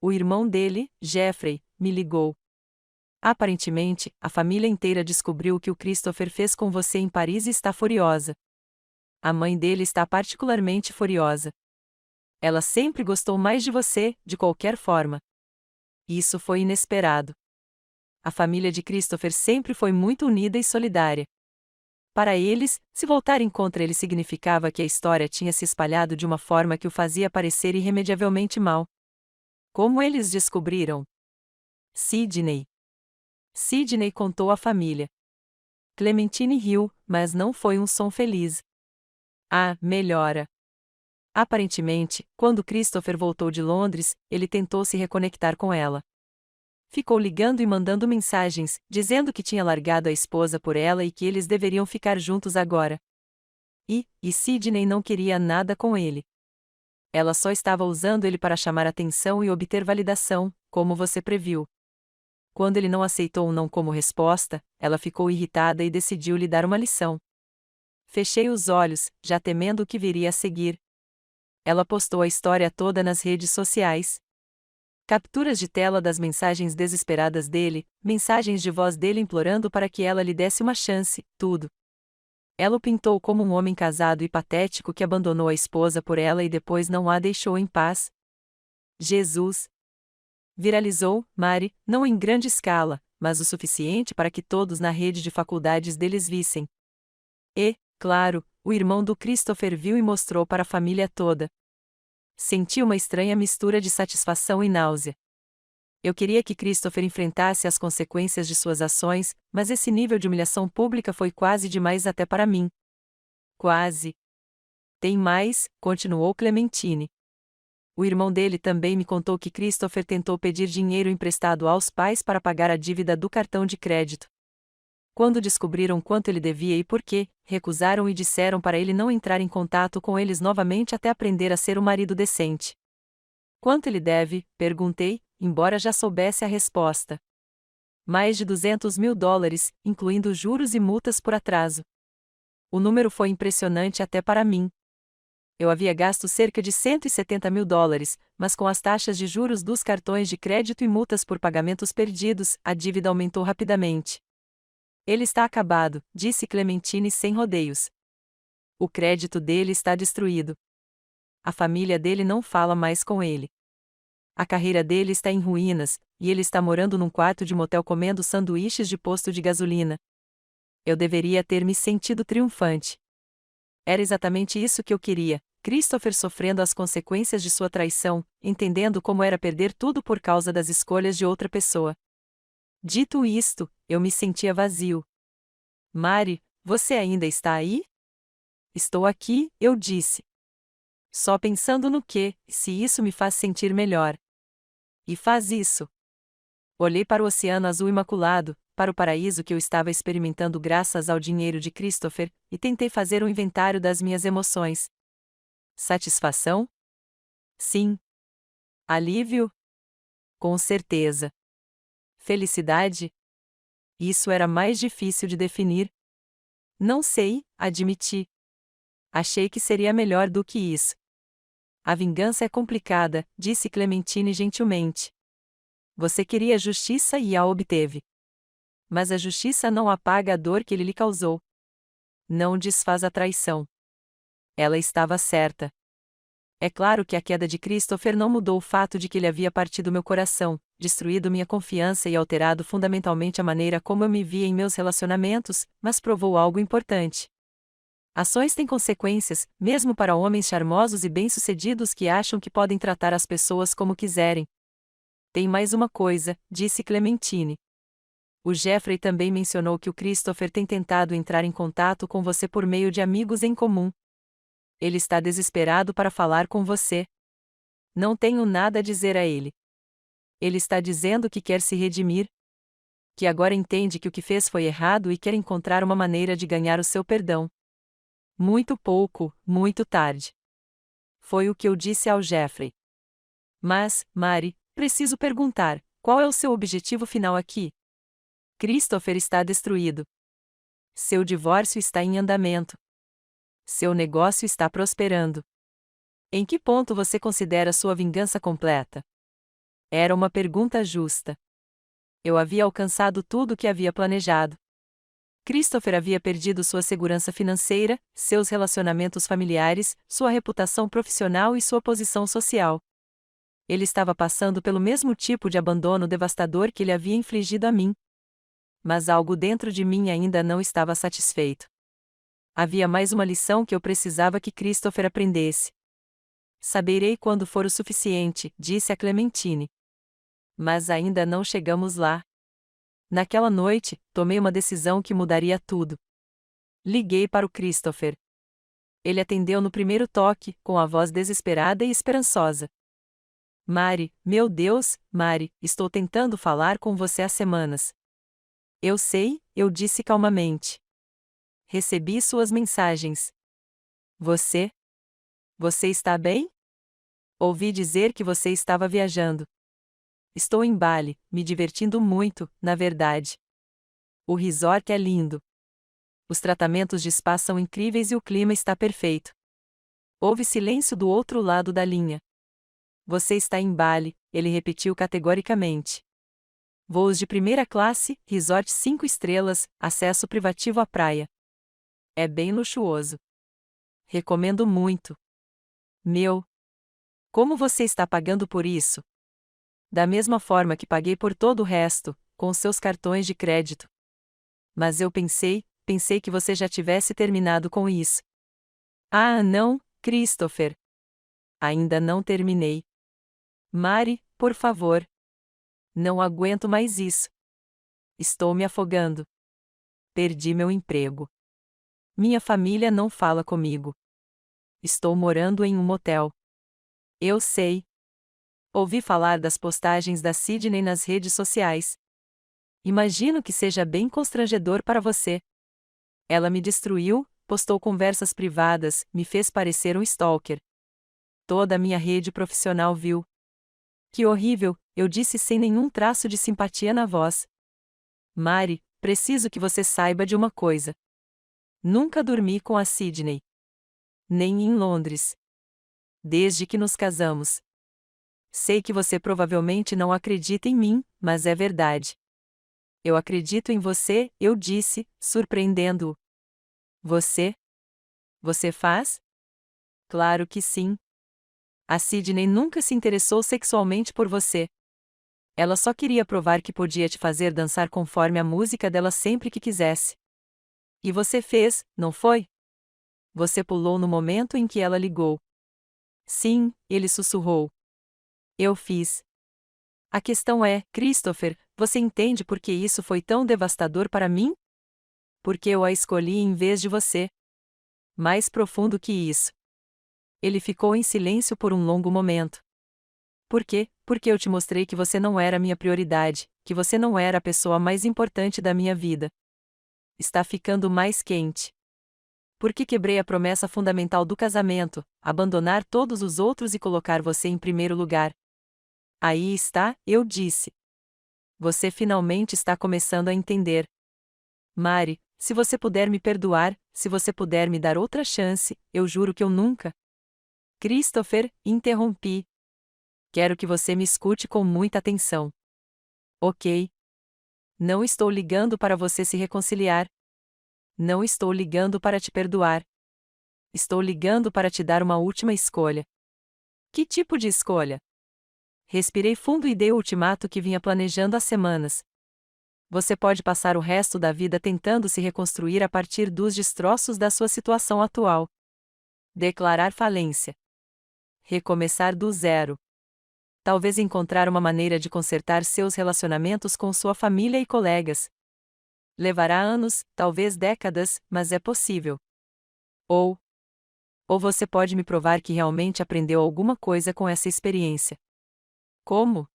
O irmão dele, Jeffrey, me ligou. Aparentemente, a família inteira descobriu o que o Christopher fez com você em Paris e está furiosa. A mãe dele está particularmente furiosa. Ela sempre gostou mais de você, de qualquer forma. Isso foi inesperado. A família de Christopher sempre foi muito unida e solidária. Para eles, se voltarem contra ele significava que a história tinha se espalhado de uma forma que o fazia parecer irremediavelmente mal. Como eles descobriram? Sidney. Sidney contou à família. Clementine riu, mas não foi um som feliz. Ah, melhora. Aparentemente, quando Christopher voltou de Londres, ele tentou se reconectar com ela. Ficou ligando e mandando mensagens, dizendo que tinha largado a esposa por ela e que eles deveriam ficar juntos agora. E Sidney não queria nada com ele. Ela só estava usando ele para chamar atenção e obter validação, como você previu. Quando ele não aceitou um não como resposta, ela ficou irritada e decidiu lhe dar uma lição. Fechei os olhos, já temendo o que viria a seguir. Ela postou a história toda nas redes sociais. Capturas de tela das mensagens desesperadas dele, mensagens de voz dele implorando para que ela lhe desse uma chance, tudo. Ela o pintou como um homem casado e patético que abandonou a esposa por ela e depois não a deixou em paz. Jesus! Viralizou, Mari, não em grande escala, mas o suficiente para que todos na rede de faculdades deles vissem. E, claro, o irmão do Christopher viu e mostrou para a família toda. Senti uma estranha mistura de satisfação e náusea. Eu queria que Christopher enfrentasse as consequências de suas ações, mas esse nível de humilhação pública foi quase demais até para mim. Quase. Tem mais, continuou Clementine. O irmão dele também me contou que Christopher tentou pedir dinheiro emprestado aos pais para pagar a dívida do cartão de crédito. Quando descobriram quanto ele devia e por quê, recusaram e disseram para ele não entrar em contato com eles novamente até aprender a ser um marido decente. Quanto ele deve? Perguntei, embora já soubesse a resposta. Mais de $200.000, incluindo juros e multas por atraso. O número foi impressionante até para mim. Eu havia gasto cerca de $170.000, mas com as taxas de juros dos cartões de crédito e multas por pagamentos perdidos, a dívida aumentou rapidamente. Ele está acabado, disse Clementine sem rodeios. O crédito dele está destruído. A família dele não fala mais com ele. A carreira dele está em ruínas, e ele está morando num quarto de motel comendo sanduíches de posto de gasolina. Eu deveria ter me sentido triunfante. Era exatamente isso que eu queria, Christopher sofrendo as consequências de sua traição, entendendo como era perder tudo por causa das escolhas de outra pessoa. Dito isto, eu me sentia vazio. Mari, você ainda está aí? Estou aqui, eu disse. Só pensando no que, se isso me faz sentir melhor. E faz isso. Olhei para o oceano azul imaculado, para o paraíso que eu estava experimentando graças ao dinheiro de Christopher, e tentei fazer um inventário das minhas emoções. Satisfação? Sim. Alívio? Com certeza. Felicidade? Isso era mais difícil de definir. Não sei, admiti. Achei que seria melhor do que isso. A vingança é complicada, disse Clementine gentilmente. Você queria justiça e a obteve. Mas a justiça não apaga a dor que ele lhe causou. Não desfaz a traição. Ela estava certa. É claro que a queda de Christopher não mudou o fato de que ele havia partido meu coração, destruído minha confiança e alterado fundamentalmente a maneira como eu me via em meus relacionamentos, mas provou algo importante. Ações têm consequências, mesmo para homens charmosos e bem-sucedidos que acham que podem tratar as pessoas como quiserem. Tem mais uma coisa, disse Clementine. O Jeffrey também mencionou que o Christopher tem tentado entrar em contato com você por meio de amigos em comum. Ele está desesperado para falar com você. Não tenho nada a dizer a ele. Ele está dizendo que quer se redimir. Que agora entende que o que fez foi errado e quer encontrar uma maneira de ganhar o seu perdão. Muito pouco, muito tarde. Foi o que eu disse ao Jeffrey. Mas, Mari, preciso perguntar, qual é o seu objetivo final aqui? Christopher está destruído. Seu divórcio está em andamento. Seu negócio está prosperando. Em que ponto você considera sua vingança completa? Era uma pergunta justa. Eu havia alcançado tudo o que havia planejado. Christopher havia perdido sua segurança financeira, seus relacionamentos familiares, sua reputação profissional e sua posição social. Ele estava passando pelo mesmo tipo de abandono devastador que ele havia infligido a mim. Mas algo dentro de mim ainda não estava satisfeito. Havia mais uma lição que eu precisava que Christopher aprendesse. Saberei quando for o suficiente, disse a Clementine. Mas ainda não chegamos lá. Naquela noite, tomei uma decisão que mudaria tudo. Liguei para o Christopher. Ele atendeu no primeiro toque, com a voz desesperada e esperançosa. Mari, meu Deus, Mari, estou tentando falar com você há semanas. Eu sei, eu disse calmamente. Recebi suas mensagens. Você? Você está bem? Ouvi dizer que você estava viajando. Estou em Bali, me divertindo muito, na verdade. O resort é lindo. Os tratamentos de spa são incríveis e o clima está perfeito. Houve silêncio do outro lado da linha. Você está em Bali, ele repetiu categoricamente. Voos de primeira classe, resort 5 estrelas, acesso privativo à praia. É bem luxuoso. Recomendo muito. Meu. Como você está pagando por isso? Da mesma forma que paguei por todo o resto, com seus cartões de crédito. Mas eu pensei que você já tivesse terminado com isso. Ah, não, Christopher. Ainda não terminei. Mari, por favor. Não aguento mais isso. Estou me afogando. Perdi meu emprego. Minha família não fala comigo. Estou morando em um motel. Eu sei. Ouvi falar das postagens da Sydney nas redes sociais. Imagino que seja bem constrangedor para você. Ela me destruiu, postou conversas privadas, me fez parecer um stalker. Toda a minha rede profissional viu. Que horrível, eu disse sem nenhum traço de simpatia na voz. Mari, preciso que você saiba de uma coisa. Nunca dormi com a Sydney. Nem em Londres. Desde que nos casamos. Sei que você provavelmente não acredita em mim, mas é verdade. Eu acredito em você, eu disse, surpreendendo-o. Você? Você faz? Claro que sim. A Sydney nunca se interessou sexualmente por você. Ela só queria provar que podia te fazer dançar conforme a música dela sempre que quisesse. E você fez, não foi? Você pulou no momento em que ela ligou. Sim, ele sussurrou. Eu fiz. A questão é, Christopher, você entende por que isso foi tão devastador para mim? Porque eu a escolhi em vez de você. Mais profundo que isso. Ele ficou em silêncio por um longo momento. Por quê? Porque eu te mostrei que você não era minha prioridade, que você não era a pessoa mais importante da minha vida. Está ficando mais quente. Porque quebrei a promessa fundamental do casamento, abandonar todos os outros e colocar você em primeiro lugar. Aí está, eu disse. Você finalmente está começando a entender. Mari, se você puder me perdoar, se você puder me dar outra chance, eu juro que eu nunca. Christopher, interrompi. Quero que você me escute com muita atenção. Ok. Não estou ligando para você se reconciliar. Não estou ligando para te perdoar. Estou ligando para te dar uma última escolha. Que tipo de escolha? Respirei fundo e dei o ultimato que vinha planejando há semanas. Você pode passar o resto da vida tentando se reconstruir a partir dos destroços da sua situação atual. Declarar falência. Recomeçar do zero. Talvez encontrar uma maneira de consertar seus relacionamentos com sua família e colegas. Levará anos, talvez décadas, mas é possível. Ou você pode me provar que realmente aprendeu alguma coisa com essa experiência. Como?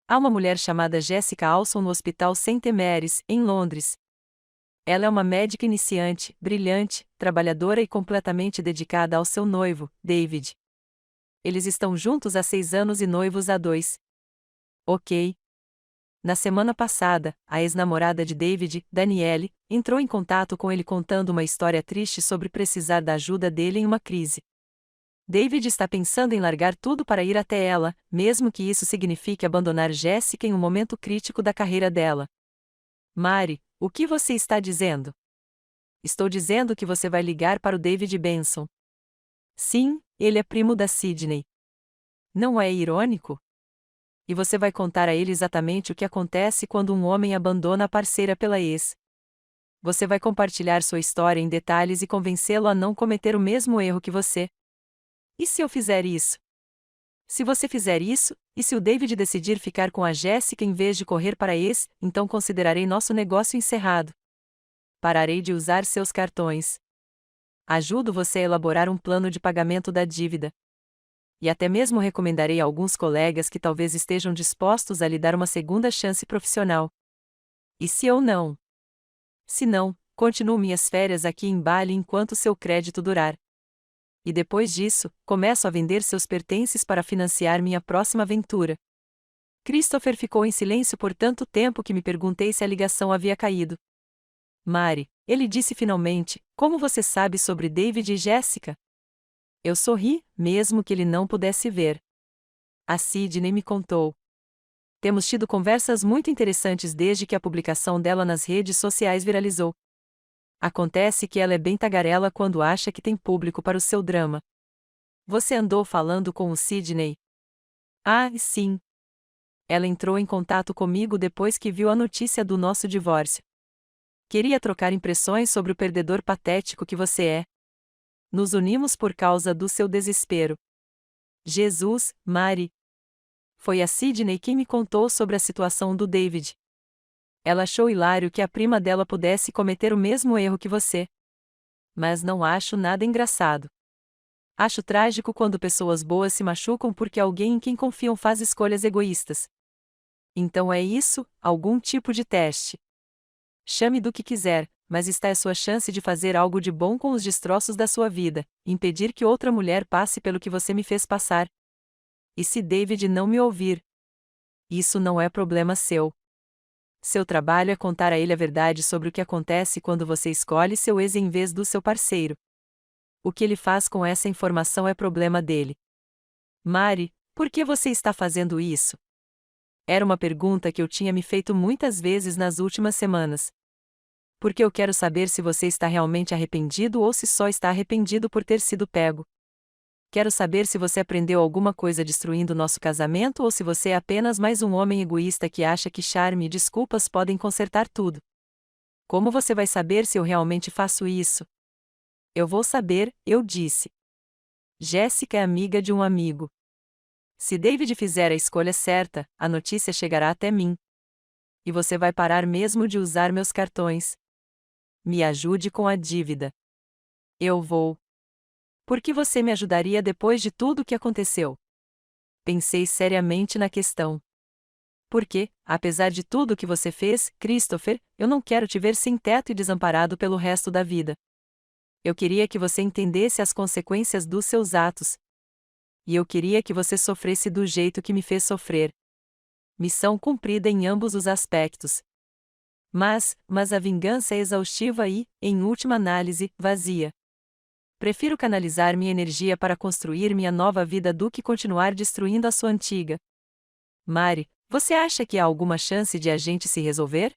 Há uma mulher chamada Jessica Alson no Hospital St. Mary's, em Londres. Ela é uma médica iniciante, brilhante, trabalhadora e completamente dedicada ao seu noivo, David. Eles estão juntos há 6 anos e noivos há 2. Ok. Na semana passada, a ex-namorada de David, Danielle, entrou em contato com ele contando uma história triste sobre precisar da ajuda dele em uma crise. David está pensando em largar tudo para ir até ela, mesmo que isso signifique abandonar Jessica em um momento crítico da carreira dela. Mari, o que você está dizendo? Estou dizendo que você vai ligar para o David Benson. Sim, ele é primo da Sydney. Não é irônico? E você vai contar a ele exatamente o que acontece quando um homem abandona a parceira pela ex. Você vai compartilhar sua história em detalhes e convencê-lo a não cometer o mesmo erro que você. E se eu fizer isso? Se você fizer isso, e se o David decidir ficar com a Jessica em vez de correr para a ex, então considerarei nosso negócio encerrado. Pararei de usar seus cartões. Ajudo você a elaborar um plano de pagamento da dívida. E até mesmo recomendarei a alguns colegas que talvez estejam dispostos a lhe dar uma segunda chance profissional. E se eu não? Se não, continuo minhas férias aqui em Bali enquanto seu crédito durar. E depois disso, começo a vender seus pertences para financiar minha próxima aventura. Christopher ficou em silêncio por tanto tempo que me perguntei se a ligação havia caído. Mari, ele disse finalmente, como você sabe sobre David e Jessica? Eu sorri, mesmo que ele não pudesse ver. A Sydney me contou. Temos tido conversas muito interessantes desde que a publicação dela nas redes sociais viralizou. Acontece que ela é bem tagarela quando acha que tem público para o seu drama. Você andou falando com o Sydney? Ah, sim. Ela entrou em contato comigo depois que viu a notícia do nosso divórcio. Queria trocar impressões sobre o perdedor patético que você é. Nos unimos por causa do seu desespero. Jesus, Mari. Foi a Sydney quem me contou sobre a situação do David. Ela achou hilário que a prima dela pudesse cometer o mesmo erro que você. Mas não acho nada engraçado. Acho trágico quando pessoas boas se machucam porque alguém em quem confiam faz escolhas egoístas. Então é isso, algum tipo de teste. Chame do que quiser, mas está a sua chance de fazer algo de bom com os destroços da sua vida, impedir que outra mulher passe pelo que você me fez passar. E se David não me ouvir? Isso não é problema seu. Seu trabalho é contar a ele a verdade sobre o que acontece quando você escolhe seu ex em vez do seu parceiro. O que ele faz com essa informação é problema dele. Mari, por que você está fazendo isso? Era uma pergunta que eu tinha me feito muitas vezes nas últimas semanas. Porque eu quero saber se você está realmente arrependido ou se só está arrependido por ter sido pego. Quero saber se você aprendeu alguma coisa destruindo nosso casamento ou se você é apenas mais um homem egoísta que acha que charme e desculpas podem consertar tudo. Como você vai saber se eu realmente faço isso? Eu vou saber, eu disse. Jéssica é amiga de um amigo. Se David fizer a escolha certa, a notícia chegará até mim. E você vai parar mesmo de usar meus cartões. Me ajude com a dívida. Eu vou. Por que você me ajudaria depois de tudo o que aconteceu? Pensei seriamente na questão. Porque, apesar de tudo o que você fez, Christopher, eu não quero te ver sem teto e desamparado pelo resto da vida. Eu queria que você entendesse as consequências dos seus atos. E eu queria que você sofresse do jeito que me fez sofrer. Missão cumprida em ambos os aspectos. Mas a vingança é exaustiva e, em última análise, vazia. Prefiro canalizar minha energia para construir minha nova vida do que continuar destruindo a sua antiga. Mari, você acha que há alguma chance de a gente se resolver?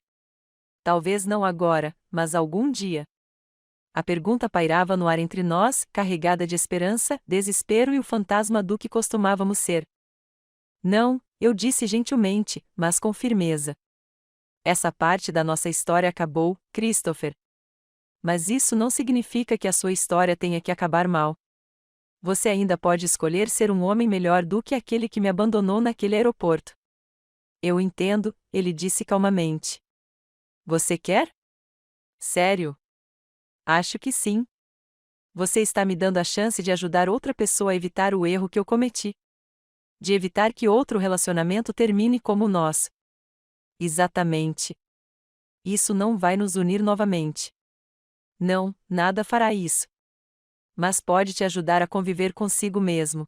Talvez não agora, mas algum dia. A pergunta pairava no ar entre nós, carregada de esperança, desespero e o fantasma do que costumávamos ser. Não, eu disse gentilmente, mas com firmeza. Essa parte da nossa história acabou, Christopher. Mas isso não significa que a sua história tenha que acabar mal. Você ainda pode escolher ser um homem melhor do que aquele que me abandonou naquele aeroporto. Eu entendo, ele disse calmamente. Você quer? Sério? Acho que sim. Você está me dando a chance de ajudar outra pessoa a evitar o erro que eu cometi. De evitar que outro relacionamento termine como o nosso. Exatamente. Isso não vai nos unir novamente. Não, nada fará isso. Mas pode te ajudar a conviver consigo mesmo.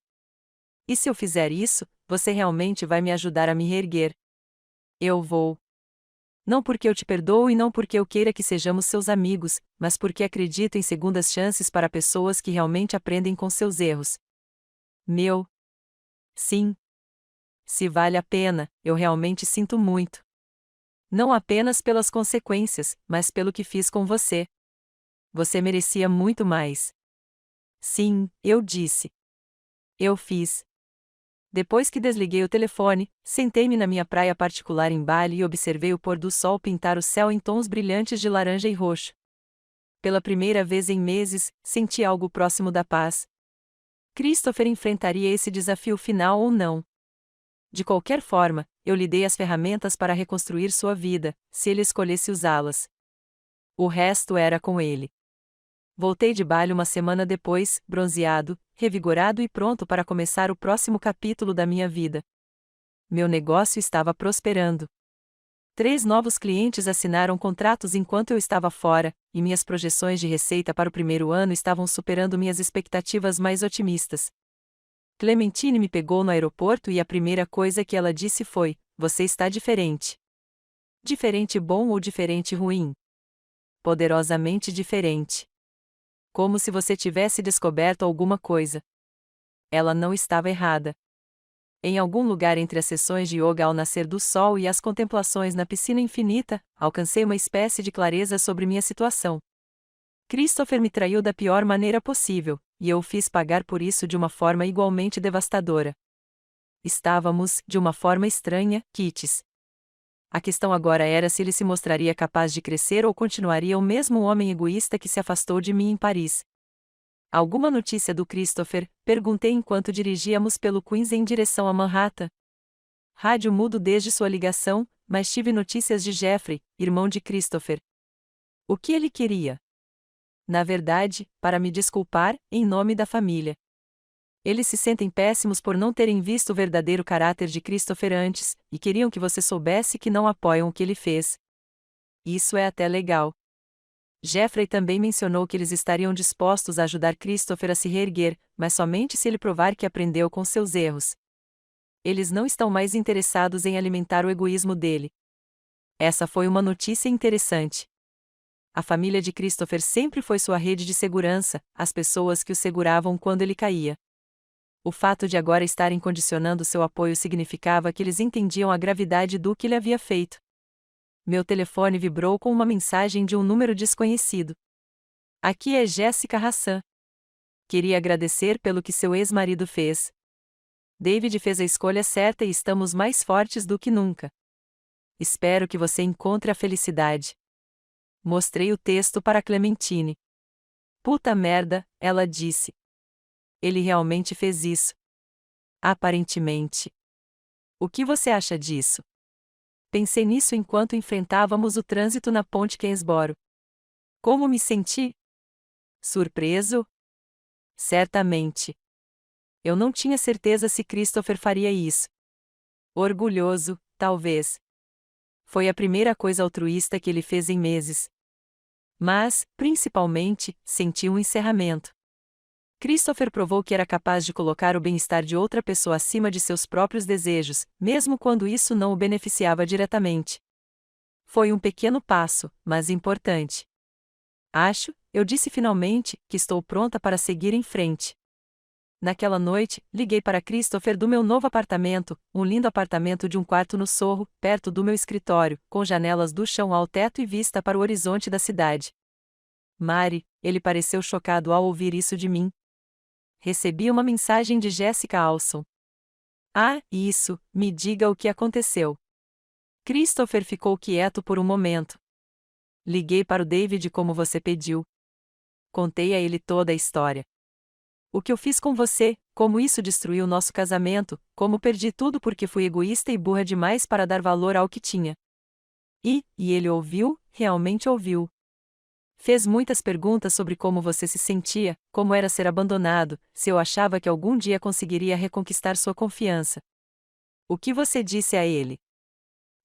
E se eu fizer isso, você realmente vai me ajudar a me reerguer. Eu vou. Não porque eu te perdoo e não porque eu queira que sejamos seus amigos, mas porque acredito em segundas chances para pessoas que realmente aprendem com seus erros. Meu. Sim. Se vale a pena, eu realmente sinto muito. Não apenas pelas consequências, mas pelo que fiz com você. Você merecia muito mais. Sim, eu disse. Eu fiz. Depois que desliguei o telefone, sentei-me na minha praia particular em Bali e observei o pôr do sol pintar o céu em tons brilhantes de laranja e roxo. Pela primeira vez em meses, senti algo próximo da paz. Christopher enfrentaria esse desafio final ou não? De qualquer forma, eu lhe dei as ferramentas para reconstruir sua vida, se ele escolhesse usá-las. O resto era com ele. Voltei de Bali uma semana depois, bronzeado, revigorado e pronto para começar o próximo capítulo da minha vida. Meu negócio estava prosperando. 3 novos clientes assinaram contratos enquanto eu estava fora, e minhas projeções de receita para o primeiro ano estavam superando minhas expectativas mais otimistas. Clementine me pegou no aeroporto e a primeira coisa que ela disse foi: "Você está diferente." Diferente bom ou diferente ruim? Poderosamente diferente. Como se você tivesse descoberto alguma coisa. Ela não estava errada. Em algum lugar entre as sessões de yoga ao nascer do sol e as contemplações na piscina infinita, alcancei uma espécie de clareza sobre minha situação. Christopher me traiu da pior maneira possível, e eu o fiz pagar por isso de uma forma igualmente devastadora. Estávamos, de uma forma estranha, quites. A questão agora era se ele se mostraria capaz de crescer ou continuaria o mesmo homem egoísta que se afastou de mim em Paris. Alguma notícia do Christopher? Perguntei enquanto dirigíamos pelo Queens em direção a Manhattan. Rádio mudo desde sua ligação, mas tive notícias de Jeffrey, irmão de Christopher. O que ele queria? Na verdade, para me desculpar, em nome da família. Eles se sentem péssimos por não terem visto o verdadeiro caráter de Christopher antes, e queriam que você soubesse que não apoiam o que ele fez. Isso é até legal. Jeffrey também mencionou que eles estariam dispostos a ajudar Christopher a se reerguer, mas somente se ele provar que aprendeu com seus erros. Eles não estão mais interessados em alimentar o egoísmo dele. Essa foi uma notícia interessante. A família de Christopher sempre foi sua rede de segurança, as pessoas que o seguravam quando ele caía. O fato de agora estarem condicionando seu apoio significava que eles entendiam a gravidade do que ele havia feito. Meu telefone vibrou com uma mensagem de um número desconhecido. Aqui é Jéssica Hassan. Queria agradecer pelo que seu ex-marido fez. David fez a escolha certa e estamos mais fortes do que nunca. Espero que você encontre a felicidade. Mostrei o texto para Clementine. Puta merda, ela disse. Ele realmente fez isso. Aparentemente. O que você acha disso? Pensei nisso enquanto enfrentávamos o trânsito na ponte Queensboro. Como me senti? Surpreso? Certamente. Eu não tinha certeza se Christopher faria isso. Orgulhoso, talvez. Foi a primeira coisa altruísta que ele fez em meses. Mas, principalmente, senti um encerramento. Christopher provou que era capaz de colocar o bem-estar de outra pessoa acima de seus próprios desejos, mesmo quando isso não o beneficiava diretamente. Foi um pequeno passo, mas importante. Eu disse finalmente, que estou pronta para seguir em frente. Naquela noite, liguei para Christopher do meu novo apartamento, um lindo apartamento de um quarto no Sorro, perto do meu escritório, com janelas do chão ao teto e vista para o horizonte da cidade. Mari, ele pareceu chocado ao ouvir isso de mim. Recebi uma mensagem de Jessica Alson. Isso, me diga o que aconteceu. Christopher ficou quieto por um momento. Liguei para o David como você pediu. Contei a ele toda a história. O que eu fiz com você, como isso destruiu nosso casamento, como perdi tudo porque fui egoísta e burra demais para dar valor ao que tinha. E ele ouviu, realmente ouviu. Fez muitas perguntas sobre como você se sentia, como era ser abandonado, se eu achava que algum dia conseguiria reconquistar sua confiança. O que você disse a ele?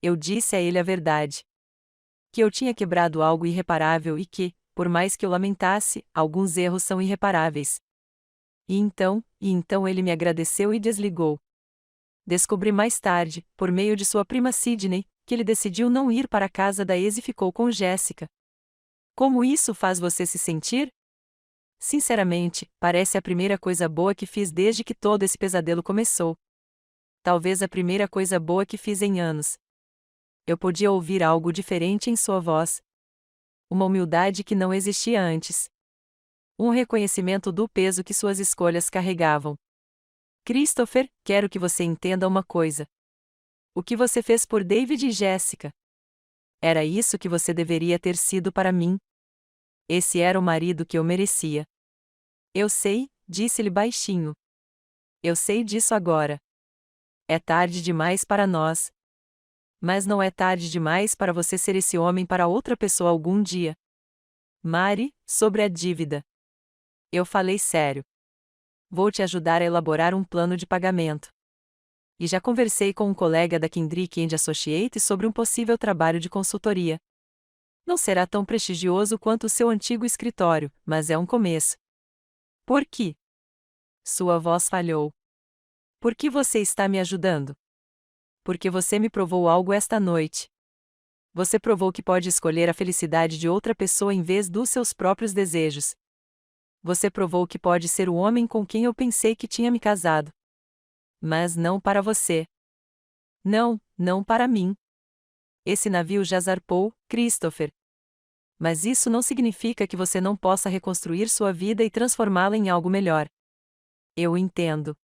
Eu disse a ele a verdade. Que eu tinha quebrado algo irreparável e que, por mais que eu lamentasse, alguns erros são irreparáveis. E então ele me agradeceu e desligou. Descobri mais tarde, por meio de sua prima Sidney, que ele decidiu não ir para a casa da ex e ficou com Jessica. Como isso faz você se sentir? Sinceramente, parece a primeira coisa boa que fiz desde que todo esse pesadelo começou. Talvez a primeira coisa boa que fiz em anos. Eu podia ouvir algo diferente em sua voz. Uma humildade que não existia antes. Um reconhecimento do peso que suas escolhas carregavam. Christopher, quero que você entenda uma coisa. O que você fez por David e Jessica? Era isso que você deveria ter sido para mim. Esse era o marido que eu merecia. Eu sei, disse-lhe baixinho. Eu sei disso agora. É tarde demais para nós. Mas não é tarde demais para você ser esse homem para outra pessoa algum dia. Mari, sobre a dívida. Eu falei sério. Vou te ajudar a elaborar um plano de pagamento. E já conversei com um colega da Kendrick & Associates sobre um possível trabalho de consultoria. Não será tão prestigioso quanto o seu antigo escritório, mas é um começo. Por quê? Sua voz falhou. Por que você está me ajudando? Porque você me provou algo esta noite. Você provou que pode escolher a felicidade de outra pessoa em vez dos seus próprios desejos. Você provou que pode ser o homem com quem eu pensei que tinha me casado. Mas não para você. Não para mim. Esse navio já zarpou, Christopher. Mas isso não significa que você não possa reconstruir sua vida e transformá-la em algo melhor. Eu entendo.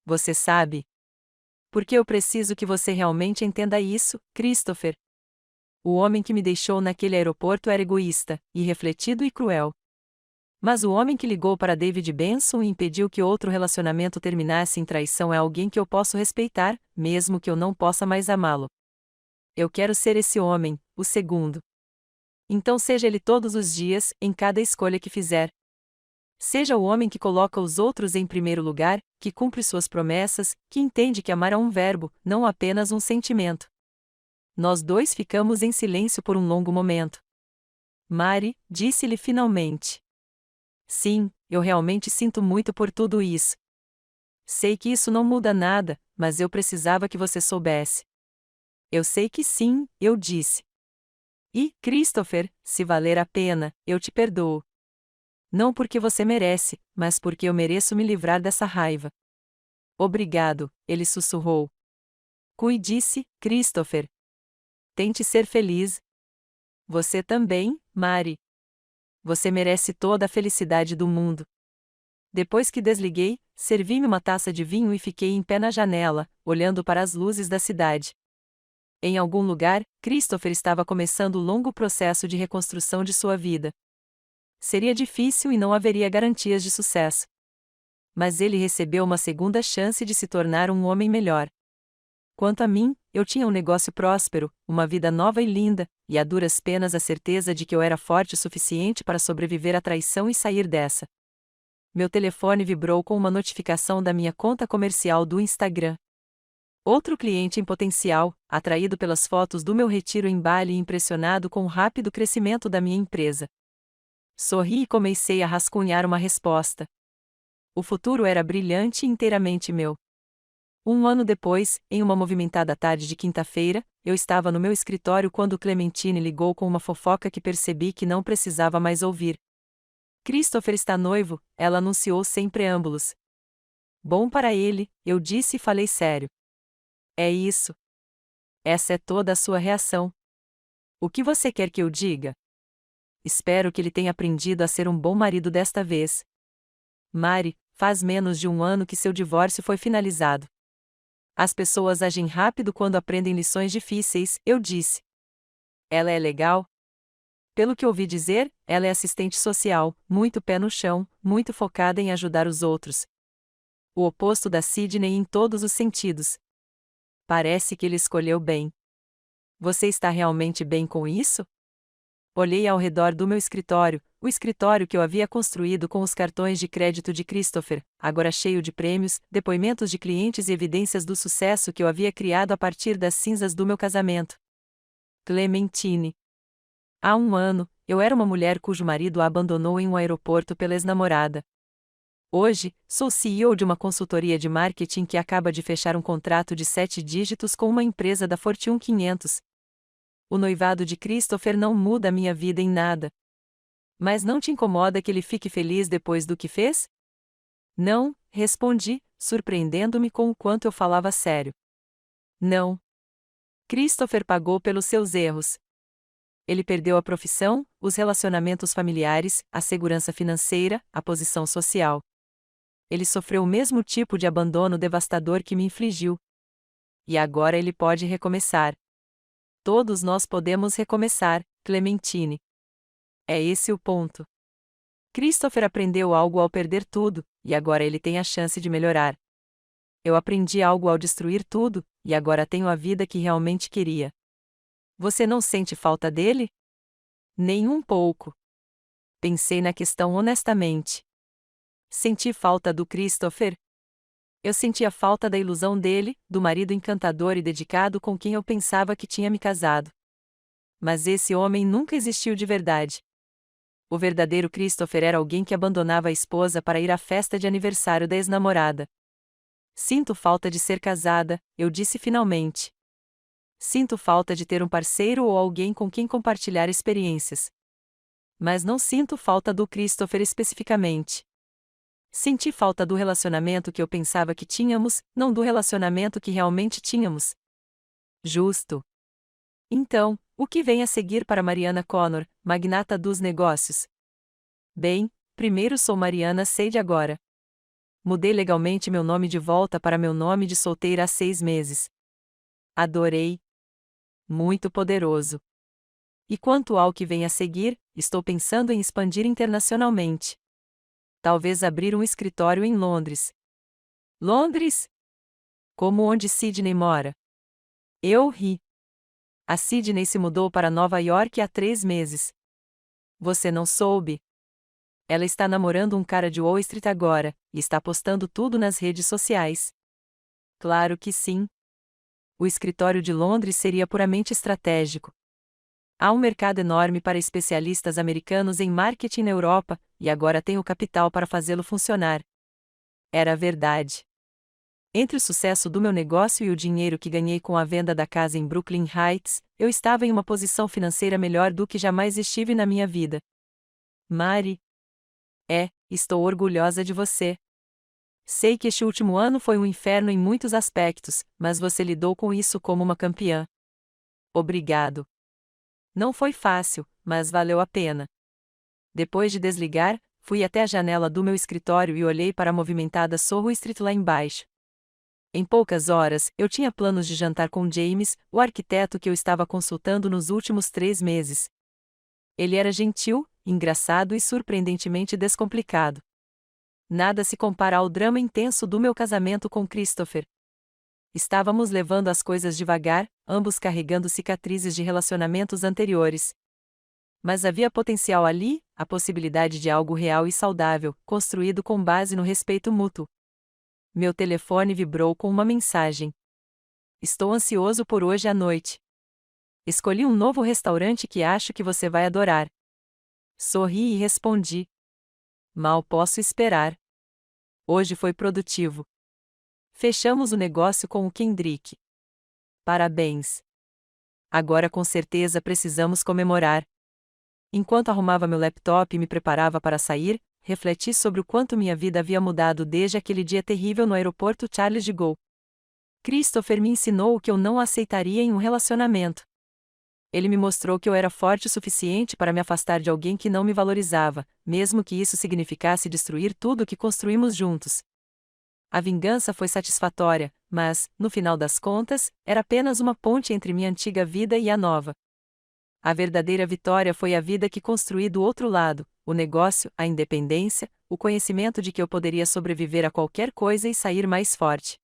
Você sabe? Porque eu preciso que você realmente entenda isso, Christopher. O homem que me deixou naquele aeroporto era egoísta, irrefletido e cruel. Mas o homem que ligou para David Benson e impediu que outro relacionamento terminasse em traição é alguém que eu posso respeitar, mesmo que eu não possa mais amá-lo. Eu quero ser esse homem, o segundo. Então seja ele todos os dias, em cada escolha que fizer. Seja o homem que coloca os outros em primeiro lugar, que cumpre suas promessas, que entende que amar é um verbo, não apenas um sentimento. Nós dois ficamos em silêncio por um longo momento. Mari, disse-lhe finalmente. Sim, eu realmente sinto muito por tudo isso. Sei que isso não muda nada, mas eu precisava que você soubesse. Eu sei que sim, eu disse. E, Christopher, se valer a pena, eu te perdoo. Não porque você merece, mas porque eu mereço me livrar dessa raiva. Obrigado, ele sussurrou. Cuide-se, Christopher. Tente ser feliz. Você também, Mari. Você merece toda a felicidade do mundo. Depois que desliguei, servi-me uma taça de vinho e fiquei em pé na janela, olhando para as luzes da cidade. Em algum lugar, Christopher estava começando o longo processo de reconstrução de sua vida. Seria difícil e não haveria garantias de sucesso. Mas ele recebeu uma segunda chance de se tornar um homem melhor. Quanto a mim, eu tinha um negócio próspero, uma vida nova e linda, e a duras penas a certeza de que eu era forte o suficiente para sobreviver à traição e sair dessa. Meu telefone vibrou com uma notificação da minha conta comercial do Instagram. Outro cliente em potencial, atraído pelas fotos do meu retiro em Bali e impressionado com o rápido crescimento da minha empresa. Sorri e comecei a rascunhar uma resposta. O futuro era brilhante e inteiramente meu. Um ano depois, em uma movimentada tarde de quinta-feira, eu estava no meu escritório quando Clementine ligou com uma fofoca que percebi que não precisava mais ouvir. Christopher está noivo, ela anunciou sem preâmbulos. Bom para ele, eu disse e falei sério. É isso. Essa é toda a sua reação. O que você quer que eu diga? Espero que ele tenha aprendido a ser um bom marido desta vez. Mari, faz menos de um ano que seu divórcio foi finalizado. As pessoas agem rápido quando aprendem lições difíceis, eu disse. Ela é legal? Pelo que ouvi dizer, ela é assistente social, muito pé no chão, muito focada em ajudar os outros. O oposto da Sydney em todos os sentidos. Parece que ele escolheu bem. Você está realmente bem com isso? Olhei ao redor do meu escritório, o escritório que eu havia construído com os cartões de crédito de Christopher, agora cheio de prêmios, depoimentos de clientes e evidências do sucesso que eu havia criado a partir das cinzas do meu casamento. Clementine. Há um ano, eu era uma mulher cujo marido a abandonou em um aeroporto pela ex-namorada. Hoje, sou CEO de uma consultoria de marketing que acaba de fechar um contrato de 7 dígitos com uma empresa da Fortune 500. O noivado de Christopher não muda a minha vida em nada. Mas não te incomoda que ele fique feliz depois do que fez? Não, respondi, surpreendendo-me com o quanto eu falava sério. Não. Christopher pagou pelos seus erros. Ele perdeu a profissão, os relacionamentos familiares, a segurança financeira, a posição social. Ele sofreu o mesmo tipo de abandono devastador que me infligiu. E agora ele pode recomeçar. Todos nós podemos recomeçar, Clementine. É esse o ponto. Christopher aprendeu algo ao perder tudo, e agora ele tem a chance de melhorar. Eu aprendi algo ao destruir tudo, e agora tenho a vida que realmente queria. Você não sente falta dele? Nem um pouco. Pensei na questão honestamente. Senti falta do Christopher. Eu sentia falta da ilusão dele, do marido encantador e dedicado com quem eu pensava que tinha me casado. Mas esse homem nunca existiu de verdade. O verdadeiro Christopher era alguém que abandonava a esposa para ir à festa de aniversário da ex-namorada. Sinto falta de ser casada, eu disse finalmente. Sinto falta de ter um parceiro ou alguém com quem compartilhar experiências. Mas não sinto falta do Christopher especificamente. Senti falta do relacionamento que eu pensava que tínhamos, não do relacionamento que realmente tínhamos. Justo. Então, o que vem a seguir para Mariana Connor, magnata dos negócios? Bem, primeiro sou Mariana Sade agora. Mudei legalmente meu nome de volta para meu nome de solteira há 6 meses. Adorei. Muito poderoso. E quanto ao que vem a seguir, estou pensando em expandir internacionalmente. Talvez abrir um escritório em Londres. Londres? Como onde Sydney mora? Eu ri. A Sydney se mudou para Nova York há 3 meses. Você não soube? Ela está namorando um cara de Wall Street agora, e está postando tudo nas redes sociais. Claro que sim. O escritório de Londres seria puramente estratégico. Há um mercado enorme para especialistas americanos em marketing na Europa, e agora tenho o capital para fazê-lo funcionar. Era verdade. Entre o sucesso do meu negócio e o dinheiro que ganhei com a venda da casa em Brooklyn Heights, eu estava em uma posição financeira melhor do que jamais estive na minha vida. Mari. Estou orgulhosa de você. Sei que este último ano foi um inferno em muitos aspectos, mas você lidou com isso como uma campeã. Obrigado. Não foi fácil, mas valeu a pena. Depois de desligar, Fui até a janela do meu escritório e olhei para a movimentada Soho Street lá embaixo. Em poucas horas, eu tinha planos de jantar com James, o arquiteto que eu estava consultando nos últimos 3 meses. Ele era gentil, engraçado e surpreendentemente descomplicado. Nada se compara ao drama intenso do meu casamento com Christopher. Estávamos levando as coisas devagar, ambos carregando cicatrizes de relacionamentos anteriores. Mas havia potencial ali, a possibilidade de algo real e saudável, construído com base no respeito mútuo. Meu telefone vibrou com uma mensagem. Estou ansioso por hoje à noite. Escolhi um novo restaurante que acho que você vai adorar. Sorri e respondi. Mal posso esperar. Hoje foi produtivo. Fechamos o negócio com o Kendrick. Parabéns. Agora com certeza precisamos comemorar. Enquanto arrumava meu laptop e me preparava para sair, refleti sobre o quanto minha vida havia mudado desde aquele dia terrível no aeroporto Charles de Gaulle. Christopher me ensinou o que eu não aceitaria em um relacionamento. Ele me mostrou que eu era forte o suficiente para me afastar de alguém que não me valorizava, mesmo que isso significasse destruir tudo o que construímos juntos. A vingança foi satisfatória, mas, no final das contas, era apenas uma ponte entre minha antiga vida e a nova. A verdadeira vitória foi a vida que construí do outro lado, o negócio, a independência, o conhecimento de que eu poderia sobreviver a qualquer coisa e sair mais forte.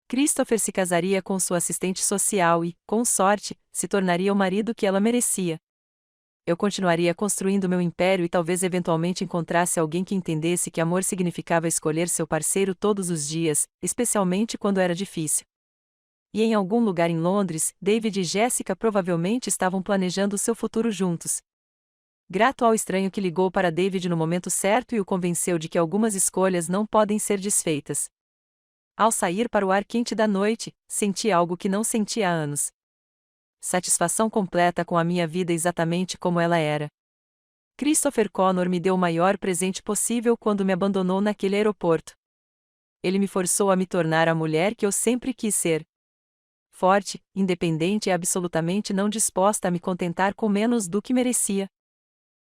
Christopher se casaria com sua assistente social e, com sorte, se tornaria o marido que ela merecia. Eu continuaria construindo meu império e talvez eventualmente encontrasse alguém que entendesse que amor significava escolher seu parceiro todos os dias, especialmente quando era difícil. E em algum lugar em Londres, David e Jessica provavelmente estavam planejando seu futuro juntos. Grato ao estranho que ligou para David no momento certo e o convenceu de que algumas escolhas não podem ser desfeitas. Ao sair para o ar quente da noite, senti algo que não sentia há anos. Satisfação completa com a minha vida exatamente como ela era. Christopher Connor me deu o maior presente possível quando me abandonou naquele aeroporto. Ele me forçou a me tornar a mulher que eu sempre quis ser. Forte, independente e absolutamente não disposta a me contentar com menos do que merecia.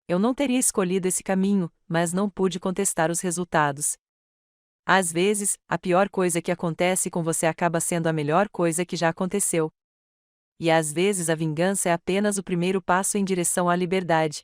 Eu não teria escolhido esse caminho, mas não pude contestar os resultados. Às vezes, a pior coisa que acontece com você acaba sendo a melhor coisa que já aconteceu. E às vezes a vingança é apenas o primeiro passo em direção à liberdade.